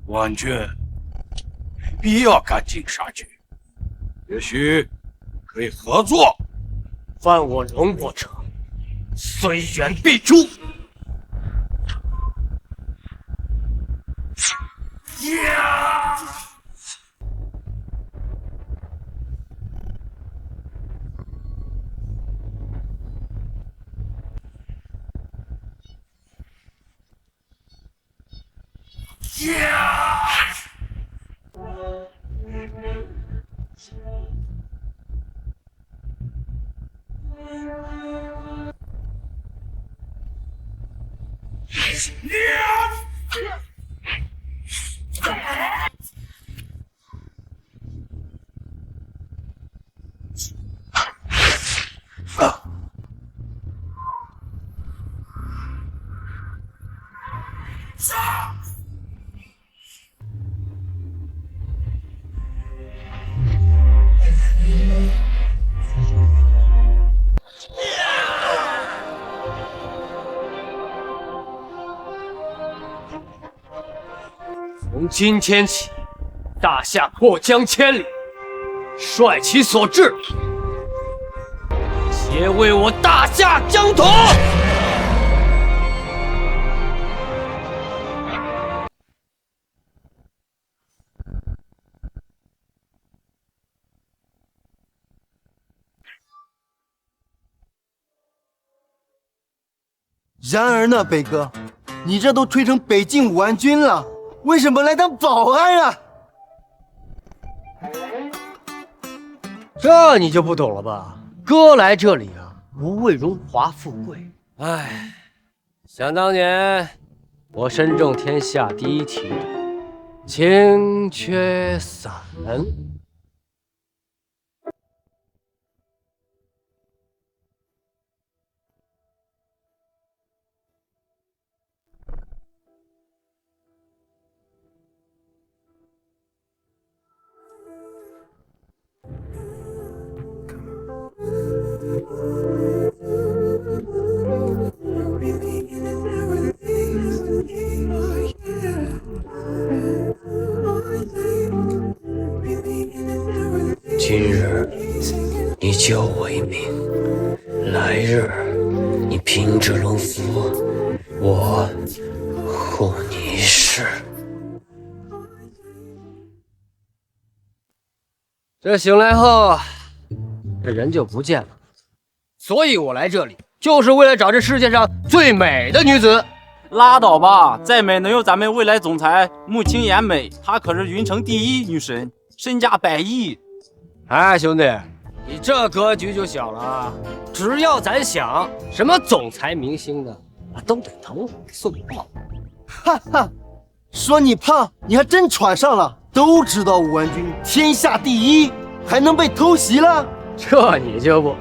婉君，必要赶尽杀绝，也许可以合作。犯我容我者，虽远必诛。从今天起，大夏过江千里，率其所至，皆为我大夏疆土！然而呢，北哥，你这都吹成北境武安军了，为什么来当保安啊？这你就不懂了吧？哥来这里啊，无为荣华富贵。唉，想当年我身中天下第一题的清缺散。今日你救我一命，来日你拼这龙符，我护你一世。这醒来后，这人就不见了。所以我来这里，就是为了找这世界上最美的女子。拉倒吧，再美能有咱们未来总裁穆青言美？她可是云城第一女神，身价100亿。哎，兄弟，你这格局就小了啊！只要咱想，什么总裁明星的，都得投送报。哈哈，说你胖，你还真喘上了。都知道武安军天下第一，还能被偷袭了？这你就不。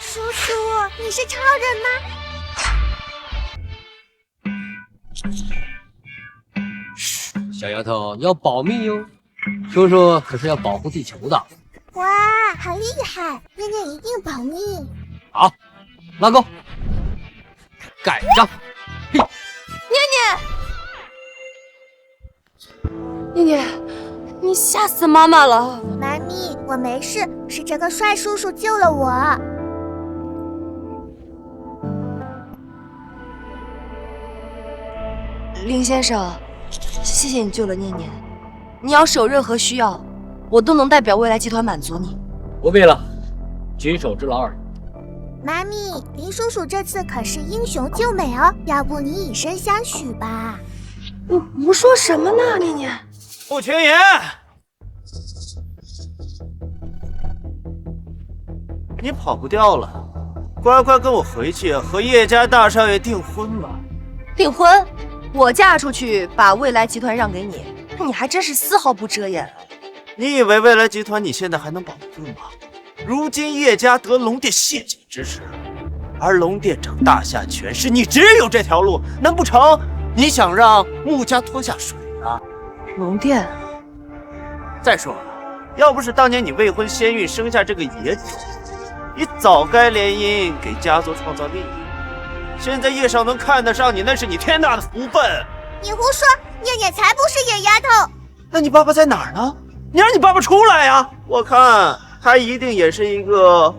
叔叔，你是超人吗？嘘，小丫头要保密哟。叔叔可是要保护地球的。哇，好厉害！念念一定保密。好，拉钩，盖章。嘿，念念，你吓死妈妈了！妈咪，我没事，是这个帅叔叔救了我。林先生，谢谢你救了念念。你要是有任何需要，我都能代表未来集团满足你。不必了，举手之劳而已。妈咪，林叔叔这次可是英雄救美哦，要不你以身相许吧？你胡说什么呢，念念？穆青言，你跑不掉了，乖乖跟我回去和叶家大少爷订婚吧。订婚，我嫁出去把未来集团让给你，那你还真是丝毫不遮掩啊！你以为未来集团你现在还能保住吗？如今叶家得龙殿谢景之时，而龙殿长大下权势，你只有这条路。难不成你想让穆家拖下水啊？龙殿，再说了，要不是当年你未婚先孕生下这个野种，你早该联姻给家族创造利益。现在叶少能看得上你，那是你天大的福分。你胡说，念念才不是野丫头。那你爸爸在哪儿呢？你让你爸爸出来呀！我看他一定也是一个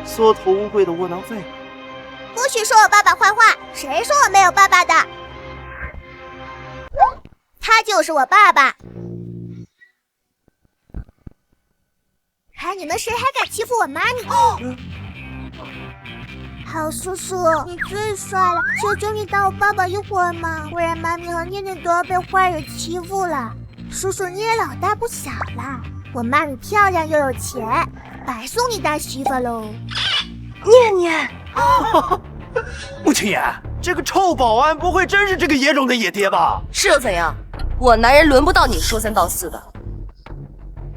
缩头乌龟的窝囊废。不许说我爸爸坏话，谁说我没有爸爸的？他就是我爸爸。看你们谁还敢欺负我妈咪！好叔叔，你最帅了，求求你当我爸爸一会儿嘛，不然妈咪和念念都要被坏人欺负了。叔叔你也老大不小了，我妈咪漂亮又有钱，白送你当媳妇喽。念念，穆青言，这个臭保安不会真是这个野种的野爹吧？是又怎样？我男人轮不到你说三道四的，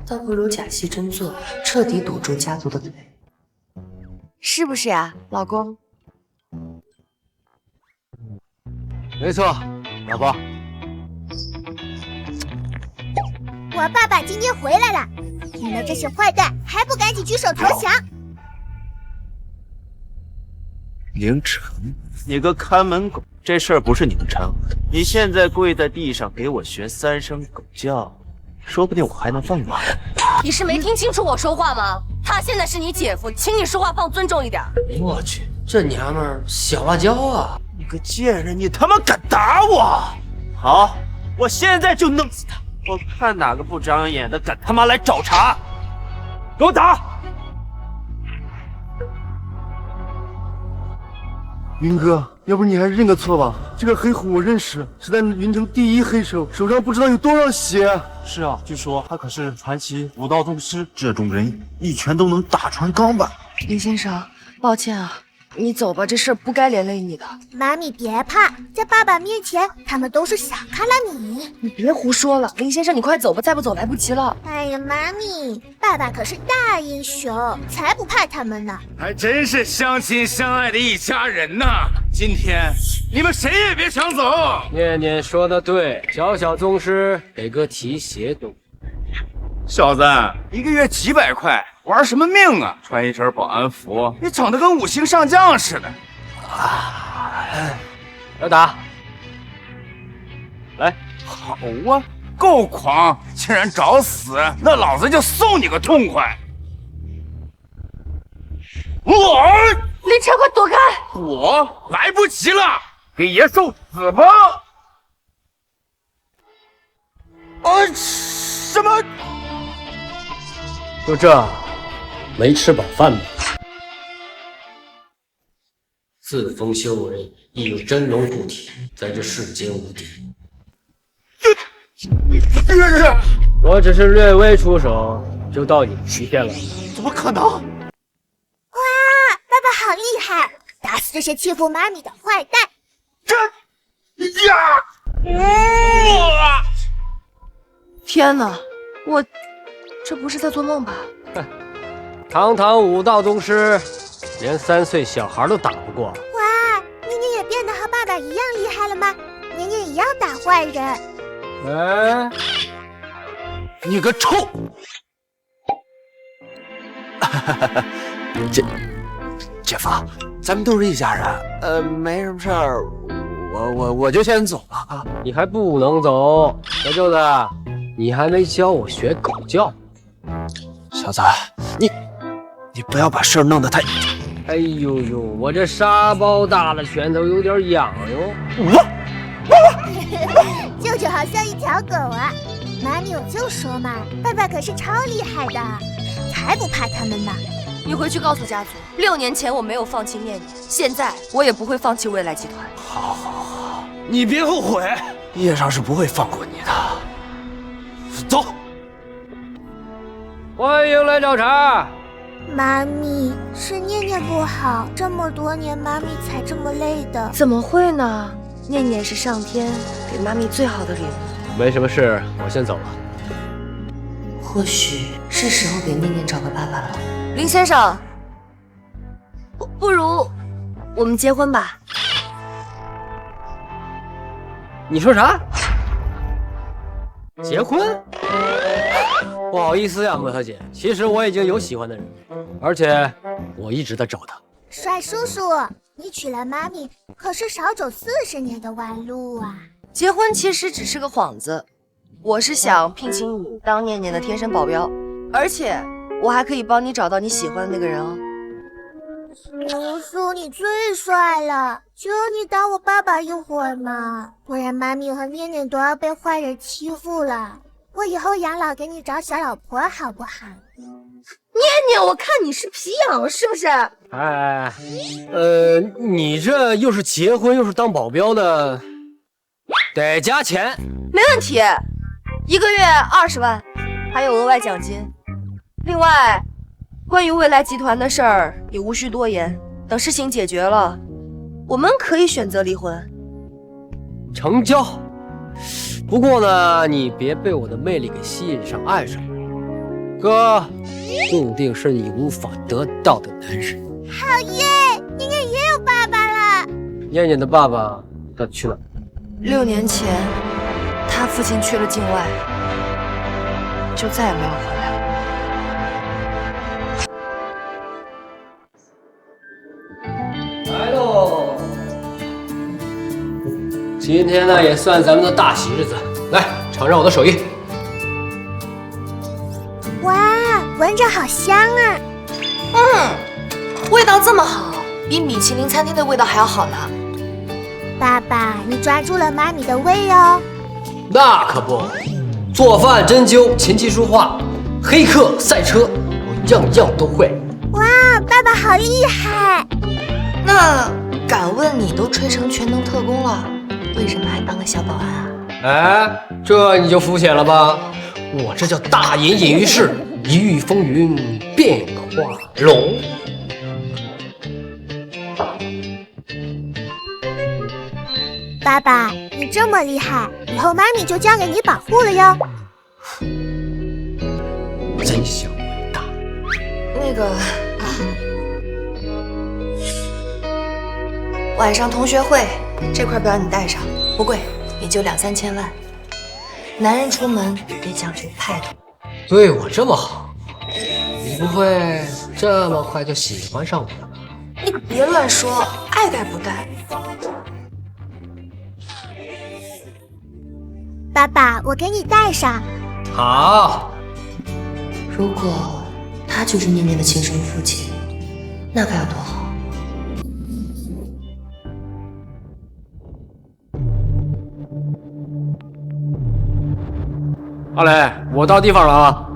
倒不如假戏真做，彻底堵住家族的嘴，是不是呀，老公？没错，老婆。我爸爸今天回来了，你们这些坏蛋还不赶紧举手投降！凌晨，你个看门狗，这事儿不是你能掺和的。你现在跪在地上给我学3声狗叫，说不定我还能放过你。你是没听清楚我说话吗？他现在是你姐夫，请你说话放尊重一点。我去，这娘们儿小辣椒啊！你个贱人，你他妈敢打我！好，我现在就弄死他！我看哪个不长眼的敢他妈来找茬！给我打！云哥，要不你还是认个错吧。这个黑虎我认识，是在云城第一黑手，手上不知道有多少血。是啊，据说他可是传奇武道宗师，这种人一拳都能打穿钢板。林先生，抱歉啊，你走吧，这事儿不该连累你的。妈咪别怕，在爸爸面前，他们都是小看了你。你别胡说了，林先生，你快走吧，再不走来不及了。哎呀，妈咪，爸爸可是大英雄，才不怕他们呢。还真是相亲相爱的一家人呐！今天你们谁也别想走。念念说的对，小小宗师得个提携度。小子，一个月几百块，玩什么命啊？穿一身保安服，你整得跟5星上将似的。要打，来，好啊，够狂！竟然找死，那老子就送你个痛快！林晨，快躲开！我来不及了，给爷受死吧！什么？就这，没吃饱饭吗？自封修为，亦有真龙护体，在这世间无敌。我只是略微出手，就到你极限了。怎么可能？哇，爸爸好厉害，打死这些欺负妈咪的坏蛋！天哪，我这不是在做梦吧？堂堂武道宗师，连3岁小孩都打不过。哇，念念也变得和爸爸一样厉害了吗？念念也要打坏人。哎，你个臭！姐夫，咱们都是一家人，没什么事儿，我就先走了啊。你还不能走，小舅子，你还没教我学狗叫。小子，你不要把事儿弄得太……哎呦呦，我这沙包大的拳头有点痒哟。舅舅好像一条狗啊！妈咪，我就说嘛，爸爸可是超厉害的，才不怕他们呢。你回去告诉家族，6年前我没有放弃念念，现在我也不会放弃未来集团。好，你别后悔，叶少是不会放过你的。走。欢迎来找茬。妈咪，是念念不好，这么多年妈咪才这么累的。怎么会呢？念念是上天给妈咪最好的礼物。没什么事，我先走了。或许是时候给念念找个爸爸了。林先生，不如我们结婚吧？你说啥？结婚？不好意思呀，莫小姐，其实我已经有喜欢的人，而且我一直在找他。帅叔叔，你娶了妈咪，可是少走40年的弯路啊！结婚其实只是个幌子，我是想聘请你当念念的贴身保镖，而且我还可以帮你找到你喜欢的那个人哦。叔叔，你最帅了，求你当我爸爸一会儿嘛，不然妈咪和念念都要被坏人欺负了。我以后养老给你找小老婆好不好？念念，我看你是皮痒是不是？哎，你这又是结婚又是当保镖的，得加钱。没问题，1个月20万，还有额外奖金。另外，关于未来集团的事儿也无需多言，等事情解决了，我们可以选择离婚。成交。不过呢，你别被我的魅力给吸引上，爱上我。哥，注定是你无法得到的男人。好耶，念念也有爸爸了。念念的爸爸他去哪？6年前，他父亲去了境外，就再也没有回来了。来喽！今天呢，也算咱们的大喜日子，来尝尝我的手艺。哇，闻着好香啊！味道这么好，比米其林餐厅的味道还要好呢。爸爸，你抓住了妈咪的胃哦。那可不，做饭、针灸、琴棋书画、黑客、赛车，我样样都会。哇，爸爸好厉害！那敢问你都吹成全能特工了，为什么还当个小保安啊？哎，这你就肤浅了吧？我这叫大隐隐于市，一遇风云变化龙。爸爸，你这么厉害，以后妈咪就交给你保护了哟。真想伟大。那个，晚上同学会这块表你带上，不贵，也就2、3千万。男人出门得讲究态度。对我这么好，你不会这么快就喜欢上我了吧？你可别乱说，爱戴不戴。爸爸，我给你带上。好。如果他就是念念的亲生父亲，那该有多好。阿磊，我到地方了啊。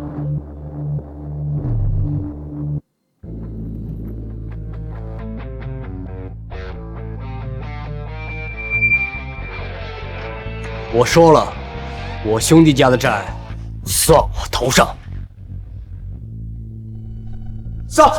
我说了，我兄弟家的债算我头上。上。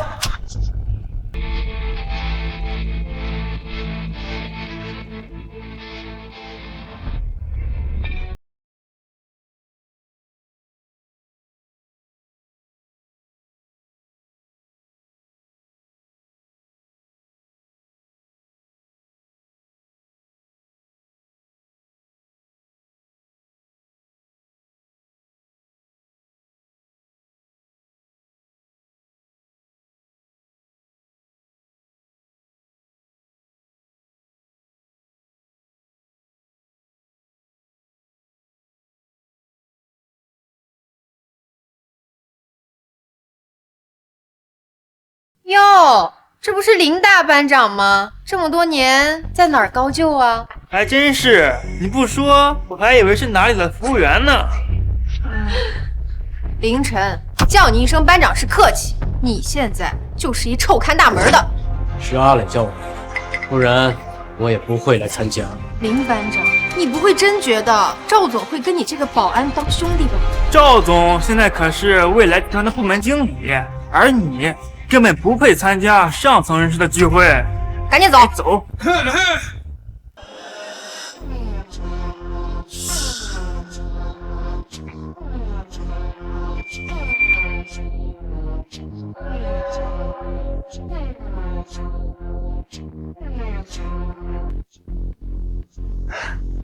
哟，这不是林大班长吗？这么多年在哪儿高就啊？还真是，你不说我还以为是哪里的服务员呢。凌晨叫你一声班长是客气，你现在就是一臭看大门的。是阿磊叫我，不然我也不会来参加。林班长，你不会真觉得赵总会跟你这个保安当兄弟吧？赵总现在可是未来集团的部门经理，而你根本不配参加上层人士的聚会。赶紧走！走。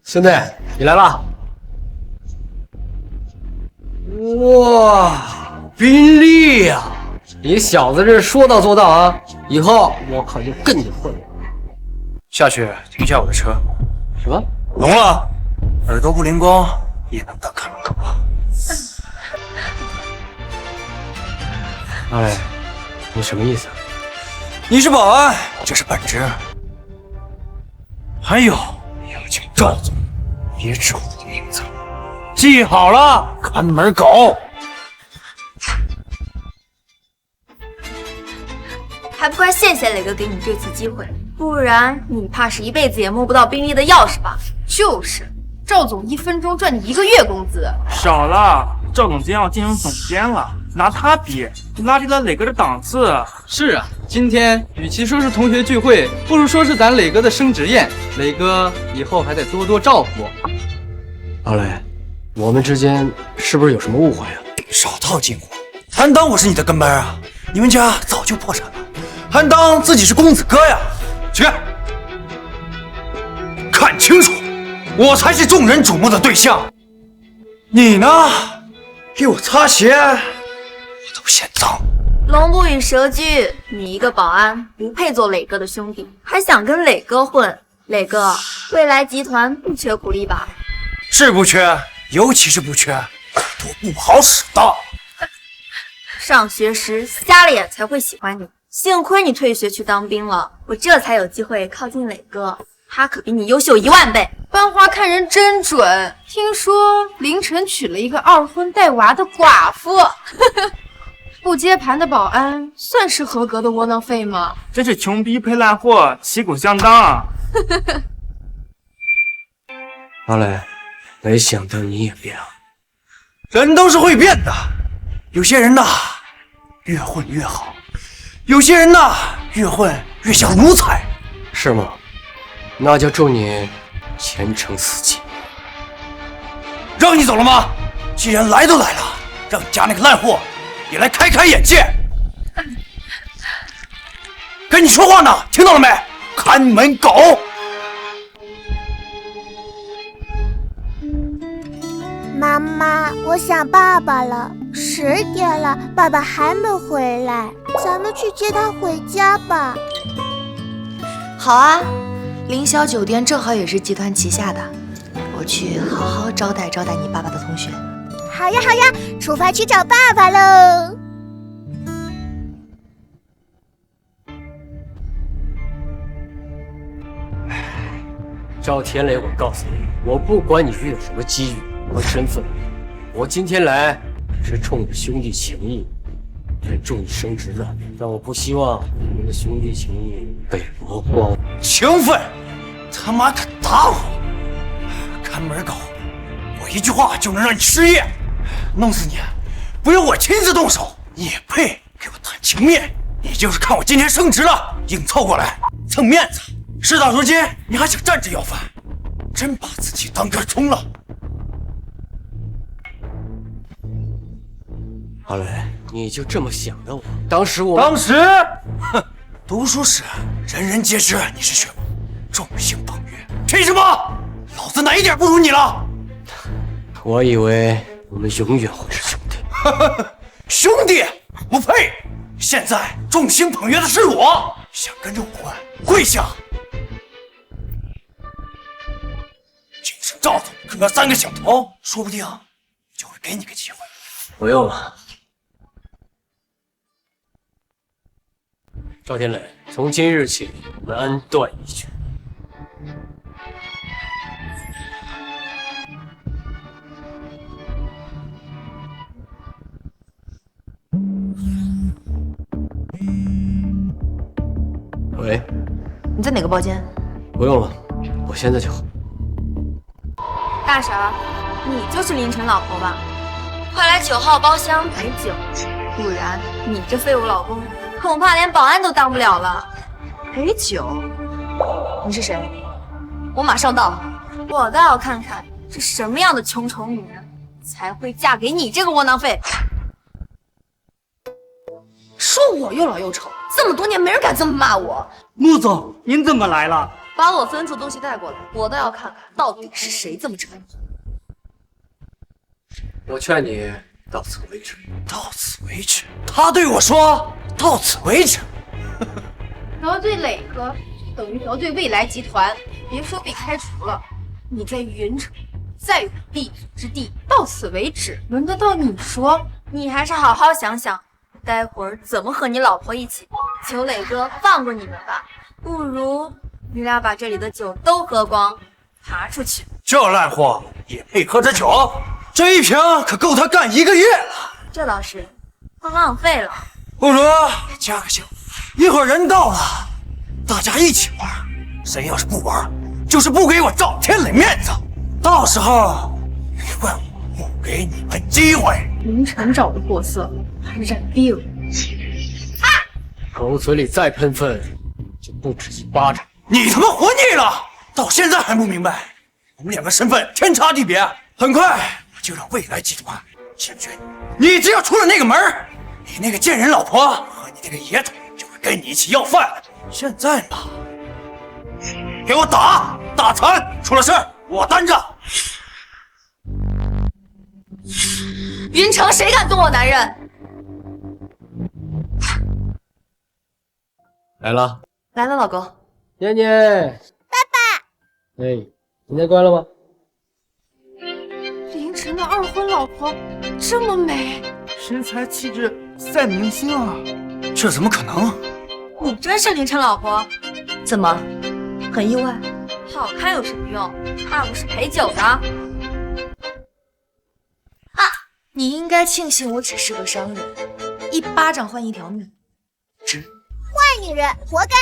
兄弟，你来了！哇，宾利呀！你小子这说到做到啊！以后我可就跟你混了。下去停下我的车。什么？聋了？耳朵不灵光也能当看门狗啊！哎，你什么意思？你是保安，这是本职。还有，要请赵总别指我的名字，记好了，看门狗。还不快谢谢磊哥给你这次机会，不然你怕是一辈子也摸不到宾利的钥匙吧？就是，赵总1分钟赚你1个月工资。少了，赵总监要进入总监了，拿他比，拉低了磊哥的档次。是啊，今天与其说是同学聚会，不如说是咱磊哥的升职宴。磊哥以后还得多多照顾我。老磊，我们之间是不是有什么误会啊？少套近乎，还当我是你的跟班啊？你们家早就破产了，还当自己是公子哥呀？去，看清楚，我才是众人瞩目的对象。你呢？给我擦鞋，我都嫌脏。龙不与蛇居，你一个保安不配做磊哥的兄弟，还想跟磊哥混？磊哥，未来集团不缺苦力吧？是不缺，尤其是不缺耳朵不好使的。上学时瞎了眼才会喜欢你，幸亏你退学去当兵了，我这才有机会靠近磊哥，他可比你优秀10000倍。班花看人真准，听说凌晨娶了一个2婚带娃的寡妇。不接盘的保安算是合格的窝囊废吗？真是穷逼配烂货，旗鼓相当啊！老磊，没想到你也变了。人都是会变的，有些人呐，越混越好；有些人呐，越混越像奴才。是吗？那就祝你前程似锦。让你走了吗？既然来都来了，让你家那个烂货也来开开眼界。跟你说话呢，听到了没？看门狗！妈妈，我想爸爸了。10点了，爸爸还没回来，咱们去接他回家吧。好啊，凌霄酒店正好也是集团旗下的，我去好好招待招待你爸爸的同学。好呀好呀，出发去找爸爸喽！赵天磊，我告诉你，我不管你是有什么机遇和身份，我今天来是冲着兄弟情谊，来祝你升职的。但我不希望你们的兄弟情谊被磨光。情分，他妈敢打我！看门狗，我一句话就能让你失业，弄死你！不用我亲自动手，你也配给我谈情面？你就是看我今天升职了，硬凑过来蹭面子。事到如今，你还想站着要饭，真把自己当根葱了。郝磊，你就这么想的我？当时，哼，读书时人人皆知你是学霸，众星捧月，凭什么？老子哪一点不如你了？我以为我们永远会是兄弟。兄弟，不配！现在众星捧月的是我，想跟着我混，跪下！就是赵总跟他3个小头，说不定就会给你个机会。不用了。赵天磊，从今日起，我们恩断义绝。喂，你在哪个包间？不用了，我现在就好。大婶，你就是凌晨老婆吧？快来9号包厢陪酒，不然你这废物老公恐怕连保安都当不了了。陪酒？你是谁？我马上到。我倒要看看是什么样的穷丑女人才会嫁给你这个窝囊废？说我又老又丑，这么多年没人敢这么骂我。穆总，您怎么来了？把我分出东西带过来，我倒要看看到底是谁这么馋。我劝你到此为止。到此为止？他对我说到此为止。得罪磊哥等于得罪未来集团，别说被开除了，你在云城再有立足之地。到此为止，轮得到你说？你还是好好想想，待会儿怎么和你老婆一起。求磊哥放过你们吧，不如你俩把这里的酒都喝光，爬出去。这烂货也配喝这酒？这一瓶可够他干1个月了。这倒是，浪费了。不如加个酒，一会儿人到了，大家一起玩。谁要是不玩，就是不给我赵天磊面子。到时候你问我不给你们机会。凌晨找的货色还染病。口嘴里再喷粪，就不止1巴掌。你他妈活腻了，到现在还不明白？我们2个身份天差地别，很快我就让未来集团解决你。你只要出了那个门，你那个贱人老婆和你那个野种就会跟你一起要饭。现在吧，给我打残，出了事儿我担着。云城谁敢动我男人？来了，来了，老公。念念，爸爸。哎，今天乖了吗？凌晨的二婚老婆这么美，身材气质赛明星啊！这怎么可能？你真是凌晨老婆？怎么，很意外？好看有什么用？怕不是陪酒的。啊，你应该庆幸我只是个商人，1巴掌换1条命。坏女人，活该！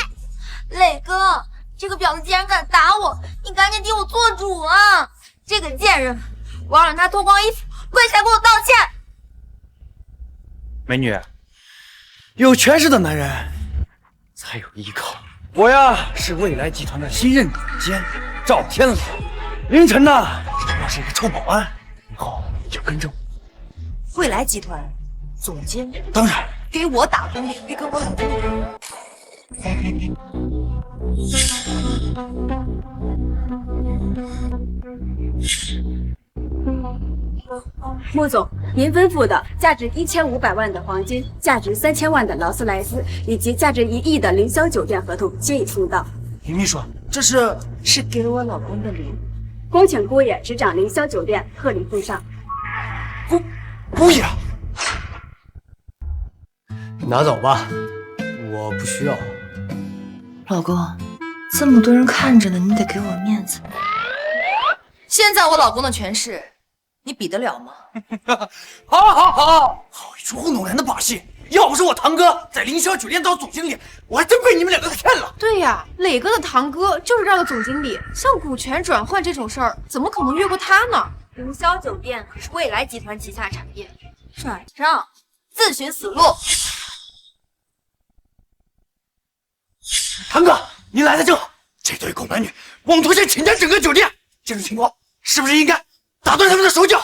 磊哥，这个婊子竟然敢打我，你赶紧替我做主啊！这个贱人，我要让他脱光衣服，跪下来给我道歉。美女，有权势的男人才有依靠。我呀是未来集团的新任总监赵天磊，凌晨呢只不过是一个臭保安，以后你就跟着我。未来集团总监，当然给我打工，别跟我老公。穆总，您吩咐的价值1500万的黄金、价值3000万的劳斯莱斯以及价值1亿的凌霄酒店合同皆已送到。林秘书，这是给我老公的礼物，恭请姑爷执掌凌霄酒店，贺礼奉上。姑爷，拿走吧，我不需要。老公，这么多人看着呢，你得给我面子。现在我老公的权势，你比得了吗？好一出糊弄人的把戏！要不是我堂哥在凌霄酒店当总经理，我还真被你们2个给骗了。对呀，磊哥的堂哥就是这儿的总经理，像股权转换这种事儿，怎么可能越过他呢？凌霄酒店可是未来集团旗下产业，转账自寻死路。堂哥，您来的正好，这对狗男女妄图想侵占整个酒店，这种情况是不是应该打断他们的手脚？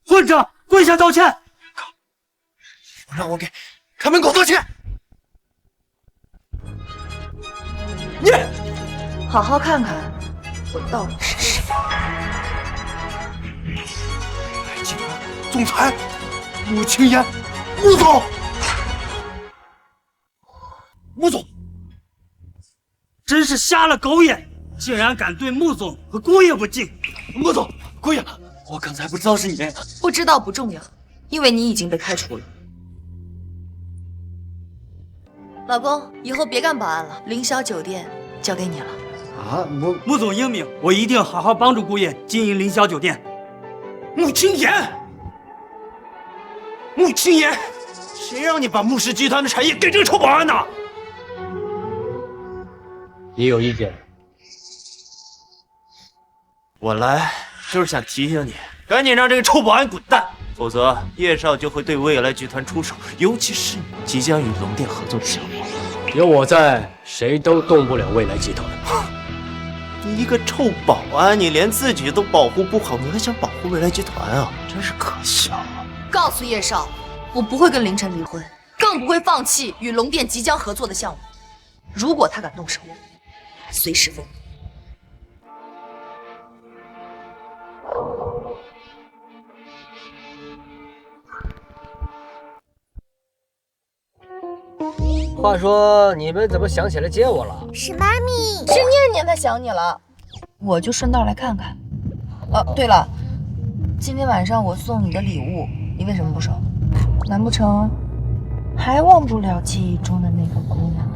混账，跪下道歉！让我给看门狗道歉！你好好看看我到底是谁。集团总裁穆青烟，穆总。穆总，真是瞎了狗眼，竟然敢对穆总和姑爷不敬！穆总，姑爷，我刚才不知道是你。不知道不重要，因为你已经被开除了。老公，以后别干保安了，凌霄酒店交给你了。啊，穆总英明，我一定好好帮助姑爷经营凌霄酒店。穆青言，穆青言，谁让你把穆氏集团的产业给这个臭保安的？你有意见？我来就是想提醒你，赶紧让这个臭保安滚蛋，否则叶少就会对未来集团出手，尤其是你即将与龙店合作的项目。有我在，谁都动不了未来集团。你一个臭保安，你连自己都保护不好，你还想保护未来集团啊？真是可笑啊！告诉叶少，我不会跟凌晨离婚，更不会放弃与龙电即将合作的项目。如果他敢动手，随时封。话说你们怎么想起来接我了？是妈咪，是念念她想你了，我就顺道来看看。对了，今天晚上我送你的礼物，你为什么不收？难不成还忘不了记忆中的那个姑娘？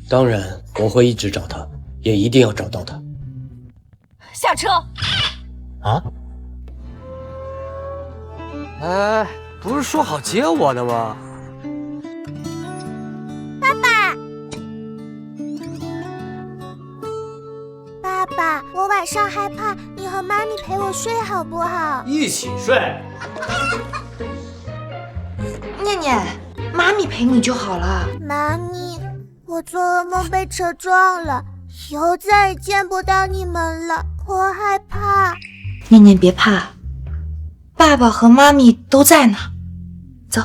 当然，我会一直找她，也一定要找到她。下车！啊？哎，不是说好接我的吗？爸爸，我晚上害怕，你和妈咪陪我睡好不好？一起睡。念念，妈咪陪你就好了。妈咪，我做噩梦被车撞了，以后再也见不到你们了，我害怕。念念别怕，爸爸和妈咪都在呢。走。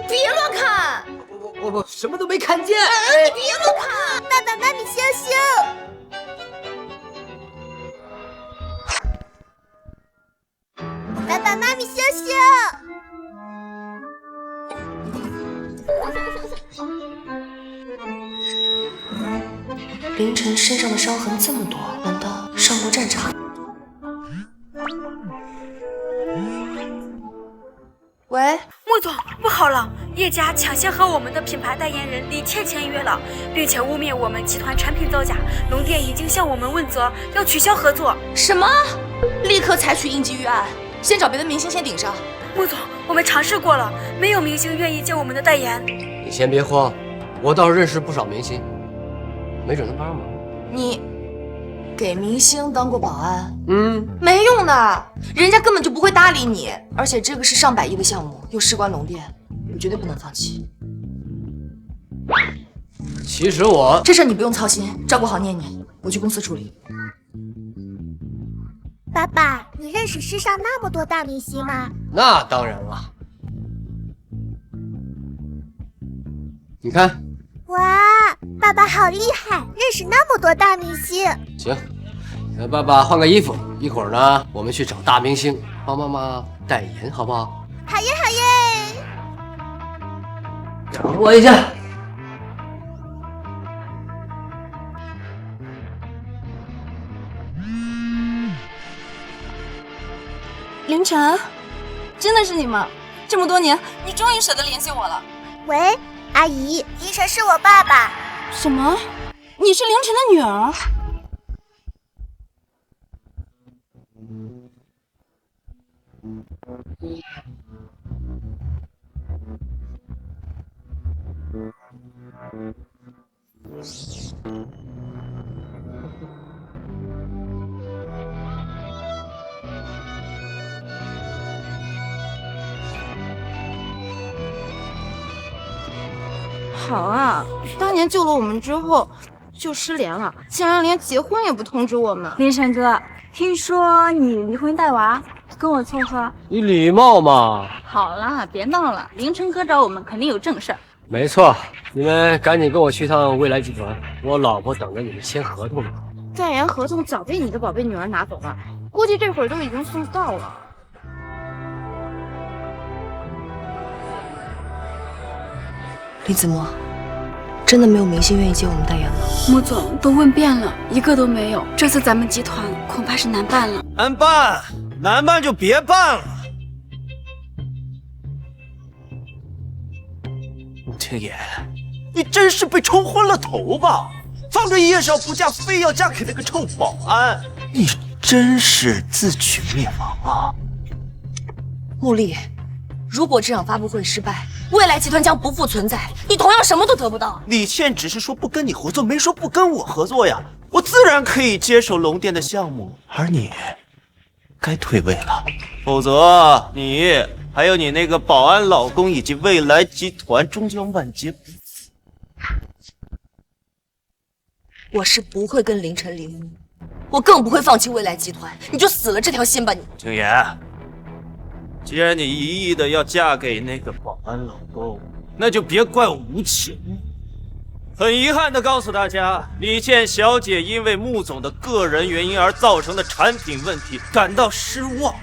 别乱看！我什么都没看见。你别乱看！爸爸妈咪羞羞。爸爸妈咪羞羞。凌晨身上的伤痕这么多，难道上过战场？喂，穆总，不好了，叶家抢先和我们的品牌代言人李倩签约了，并且污蔑我们集团产品造假。龙电已经向我们问责，要取消合作。什么？立刻采取应急预案，先找别的明星先顶上。穆总，我们尝试过了，没有明星愿意接我们的代言。你先别慌，我倒是认识不少明星，没准能帮上忙。你给明星当过保安？没用的，人家根本就不会搭理你。而且这个是上百亿的项目，又事关龙电，你绝对不能放弃。其实我这事你不用操心，照顾好念念，我去公司处理。爸爸，你认识世上那么多大明星吗？那当然了。你看，哇，爸爸好厉害，认识那么多大明星。行，让爸爸换个衣服，一会儿呢，我们去找大明星帮妈妈代言，好不好？好耶，好耶！等我一下。凌晨，真的是你吗？这么多年，你终于舍得联系我了。喂，阿姨，凌晨是我爸爸。什么？你是凌晨的女儿？好啊，当年救了我们之后就失联了，竟然连结婚也不通知我们。凌晨哥，听说你离婚带娃，跟我凑合？你礼貌嘛。好了，别闹了，凌晨哥找我们肯定有正事儿。没错，你们赶紧跟我去趟未来集团，我老婆等着你们签合同呢。代言合同早被你的宝贝女儿拿走了，估计这会儿都已经送到了。李子墨，真的没有明星愿意接我们代言吗？穆总都问遍了，一个都没有。这次咱们集团恐怕是难办了。难办就别办了。穆青言，你真是被冲昏了头吧？放着叶少不嫁，非要嫁给那个臭保安，你真是自取灭亡啊！穆丽，如果这场发布会失败，未来集团将不复存在，你同样什么都得不到。李倩只是说不跟你合作，没说不跟我合作呀。我自然可以接手龙店的项目，而你该退位了，否则你还有你那个保安老公以及未来集团终将万劫不复。我是不会跟凌晨离婚，我更不会放弃未来集团。你就死了这条心吧你！青言，既然你一意的要嫁给那个保安老公，那就别怪我无情。很遗憾的告诉大家，李倩小姐因为穆总的个人原因而造成的产品问题感到失望，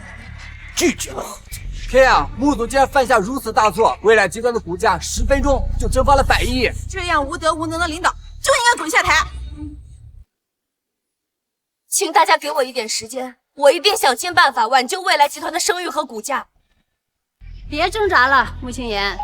拒绝了合作。天啊！穆总竟然犯下如此大错，未来集团的股价10分钟就蒸发了100亿。这样无德无能的领导就应该滚下台。请大家给我一点时间，我一定想尽办法挽救未来集团的声誉和股价。别挣扎了，穆青言。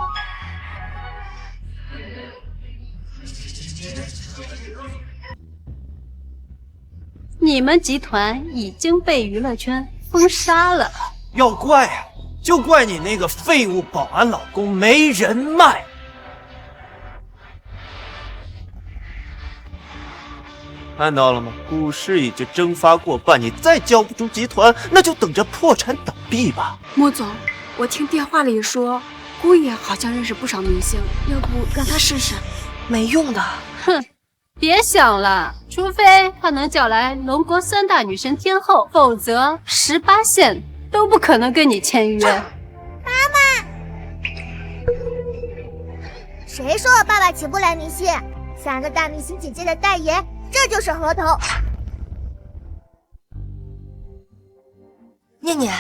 你们集团已经被娱乐圈封杀了。要怪啊，就怪你那个废物保安老公没人脉。看到了吗？股市已经蒸发过半，你再交不出集团，那就等着破产倒闭吧。穆总，我听电话里说，姑爷好像认识不少明星，要不让他试试？没用的。哼，别想了，除非他能叫来龙国3大女神天后，否则18线都不可能跟你签约。妈妈，谁说我爸爸请不来明星？3个大明星姐姐的代言。这就是合同。念念，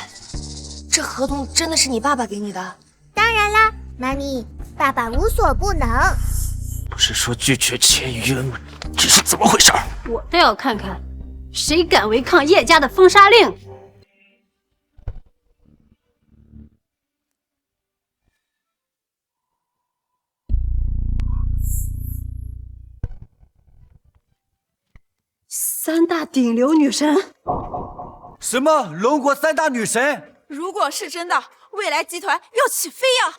这合同真的是你爸爸给你的？当然啦，妈咪，爸爸无所不能。不是说拒绝签约吗？这是怎么回事？我倒要看看，谁敢违抗叶家的封杀令。3大顶流女神？什么龙国3大女神？如果是真的，未来集团要起飞呀！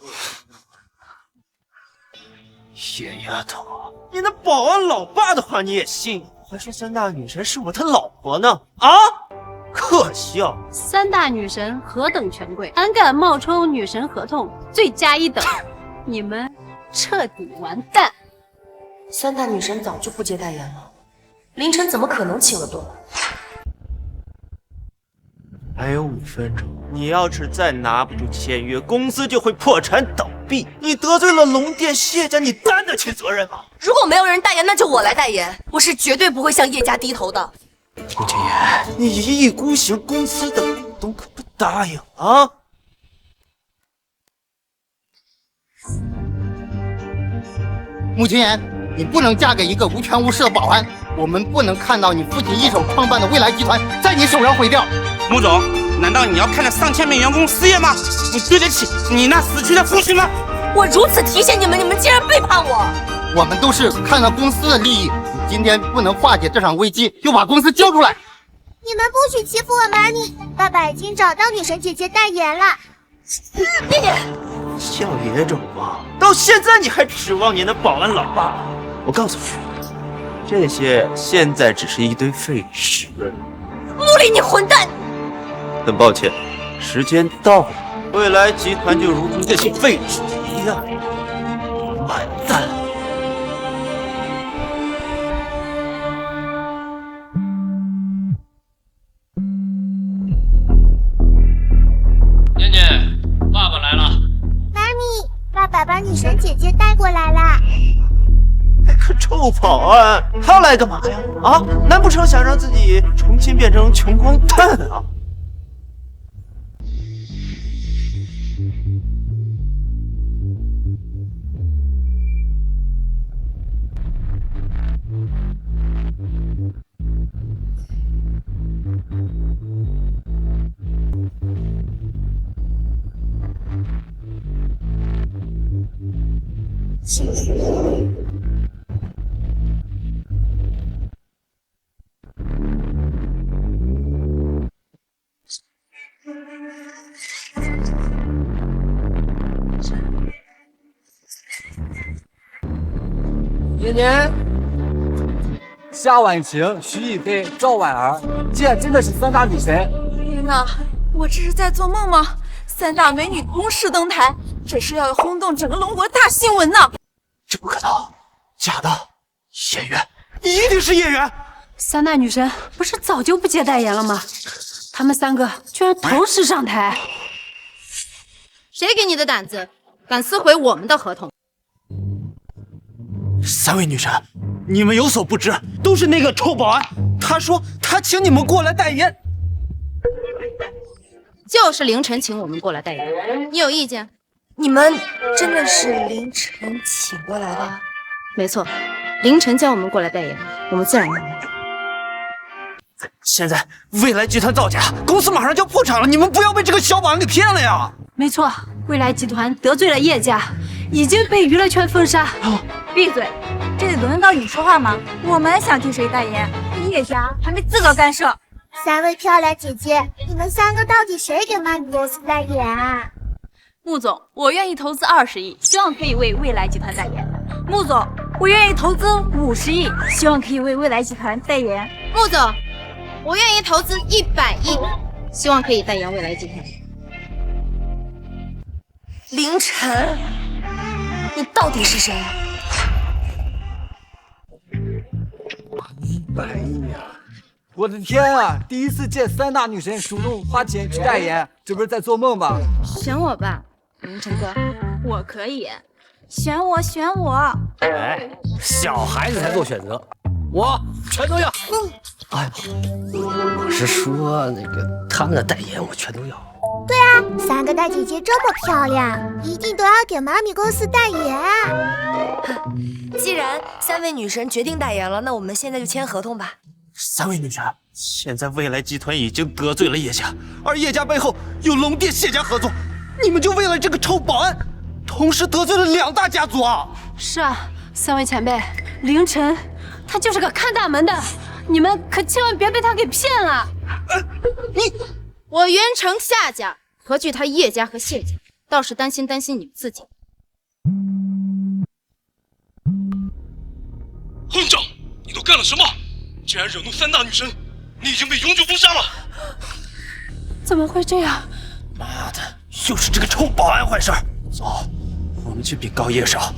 野丫头，你那保安老爸的话你也信？还说3大女神是我的老婆呢？啊，可笑！3大女神何等权贵，胆敢冒充女神合同，罪加1等，你们彻底完蛋！3大女神早就不接代言了。凌晨怎么可能请得动？还有5分钟，你要是再拿不住签约，公司就会破产倒闭。你得罪了龙店谢家，你担得起责任吗？如果没有人代言，那就我来代言。我是绝对不会向叶家低头的。穆青言，你一意孤行，公司的股东可不答应啊！穆青言，你不能嫁给一个无权无势的保安。我们不能看到你父亲一手创办的未来集团在你手上毁掉。穆总，难道你要看着上千名员工失业吗？你对得起你那死去的父亲吗？我如此提醒你们，你们竟然背叛我！我们都是看到公司的利益，你今天不能化解这场危机，就把公司交出来。你们不许欺负我妈咪！爸爸已经找到女神姐姐代言了。念念，像野种吗？到现在你还指望你那保安老爸？我告诉你。这些现在只是一堆废纸。穆里，你混蛋！很抱歉，时间到了，未来集团就如同这些废纸一样完蛋。念念，爸爸来了。妈咪，爸爸把女神姐姐带过来啦。那个臭保安，他要来干嘛呀？啊，难不成想让自己重新变成穷光蛋啊？年年、夏婉晴、徐艺菲、赵婉儿，竟然真的是三大女神！天哪，我这是在做梦吗？三大美女同时登台，这是要轰动整个龙国大新闻呢！这不可能，假的，演员，一定是演员！三大女神不是早就不接代言了吗？她们三个居然同时上台！谁给你的胆子，敢撕毁我们的合同？三位女神，你们有所不知，都是那个臭保安，他说他请你们过来代言。就是凌晨请我们过来代言，你有意见？你们真的是凌晨请过来的？没错，凌晨叫我们过来代言，我们自然要来。现在未来集团造假，公司马上就要破产了，你们不要被这个小保安给骗了呀！没错，未来集团得罪了叶家，已经被娱乐圈封杀。闭嘴！这里轮得到你说话吗？我们想替谁代言，叶家还没资格干涉。三位漂亮姐姐，你们三个到底谁给妈咪公司代言啊？穆总，我愿意投资20亿，希望可以为未来集团代言。穆总，我愿意投资50亿，希望可以为未来集团代言。穆总，我愿意投资100亿，希望可以代言未来集团。凌晨，你到底是谁？100亿啊！我的天啊！第一次见三大女神主动花钱去代言，这不是在做梦吧？选我吧，凌晨哥，我可以。选我，选我！哎，小孩子才做选择，我全都要。哎呀，我是说那个他们的代言我全都要。对啊，三个大姐姐这么漂亮，一定都要给妈咪公司代言啊！既然三位女神决定代言了，那我们现在就签合同吧。三位女神，现在未来集团已经得罪了叶家，而叶家背后有龙店、谢家合作，你们就为了这个臭保安，同时得罪了2大家族啊！是啊，三位前辈，凌晨他就是个看大门的，你们可千万别被他给骗了。我袁城夏家何惧他叶家和谢家，倒是担心你们自己。混账！你都干了什么？竟然惹怒三大女神，你已经被永久封杀了！怎么会这样？妈的，又是这个臭保安坏事！走，我们去禀告叶少。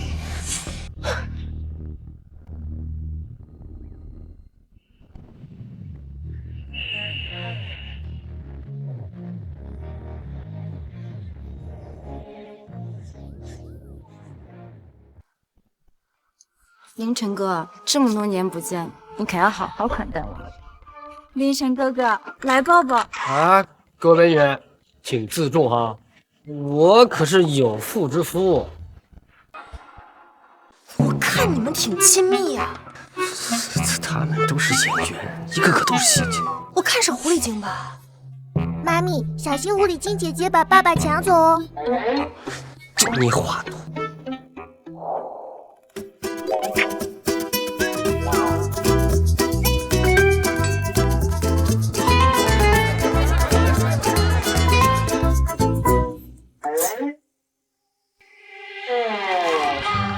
凌晨哥，这么多年不见，你可要好好款待我。凌晨哥哥，来抱抱。啊，各位美女，请自重哈，我可是有妇之夫。我看你们挺亲密呀。他们都是演员，一个个都是戏精。我看是狐狸精吧。妈咪，小心狐狸精姐姐把爸爸抢走哦。就你话多。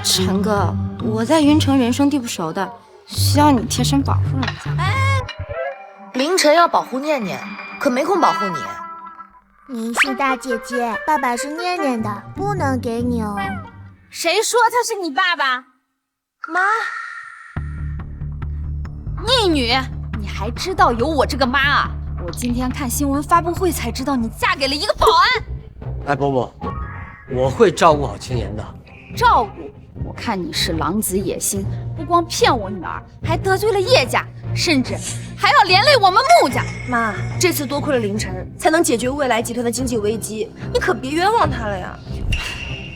陈哥，我在云城人生地不熟的，需要你贴身保护一下。凌晨要保护念念，可没空保护你。您是大姐姐，爸爸是念念的，不能给你哦。谁说他是你爸爸？妈，逆女，你还知道有我这个妈啊？我今天看新闻发布会才知道你嫁给了一个保安。哎，伯伯，我会照顾好青年的。照顾我看你是狼子野心，不光骗我女儿，还得罪了叶家，甚至还要连累我们穆家。妈，这次多亏了凌晨，才能解决未来集团的经济危机，你可别冤枉他了呀！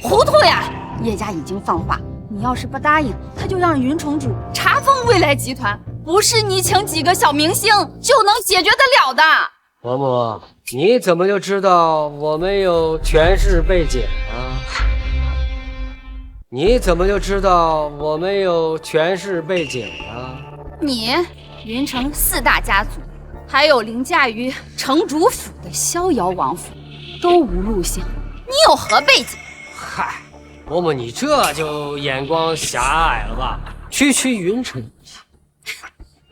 糊涂呀！叶家已经放话，你要是不答应，他就让云城主查封未来集团，不是你请几个小明星就能解决得了的。嬷嬷，你怎么就知道我没有权势背景啊？你怎么就知道我没有权势背景啊？你云城4大家族，还有凌驾于城主府的逍遥王府，都无路线，你有何背景？嗨，嬷嬷，你这就眼光狭隘了吧？区区云城，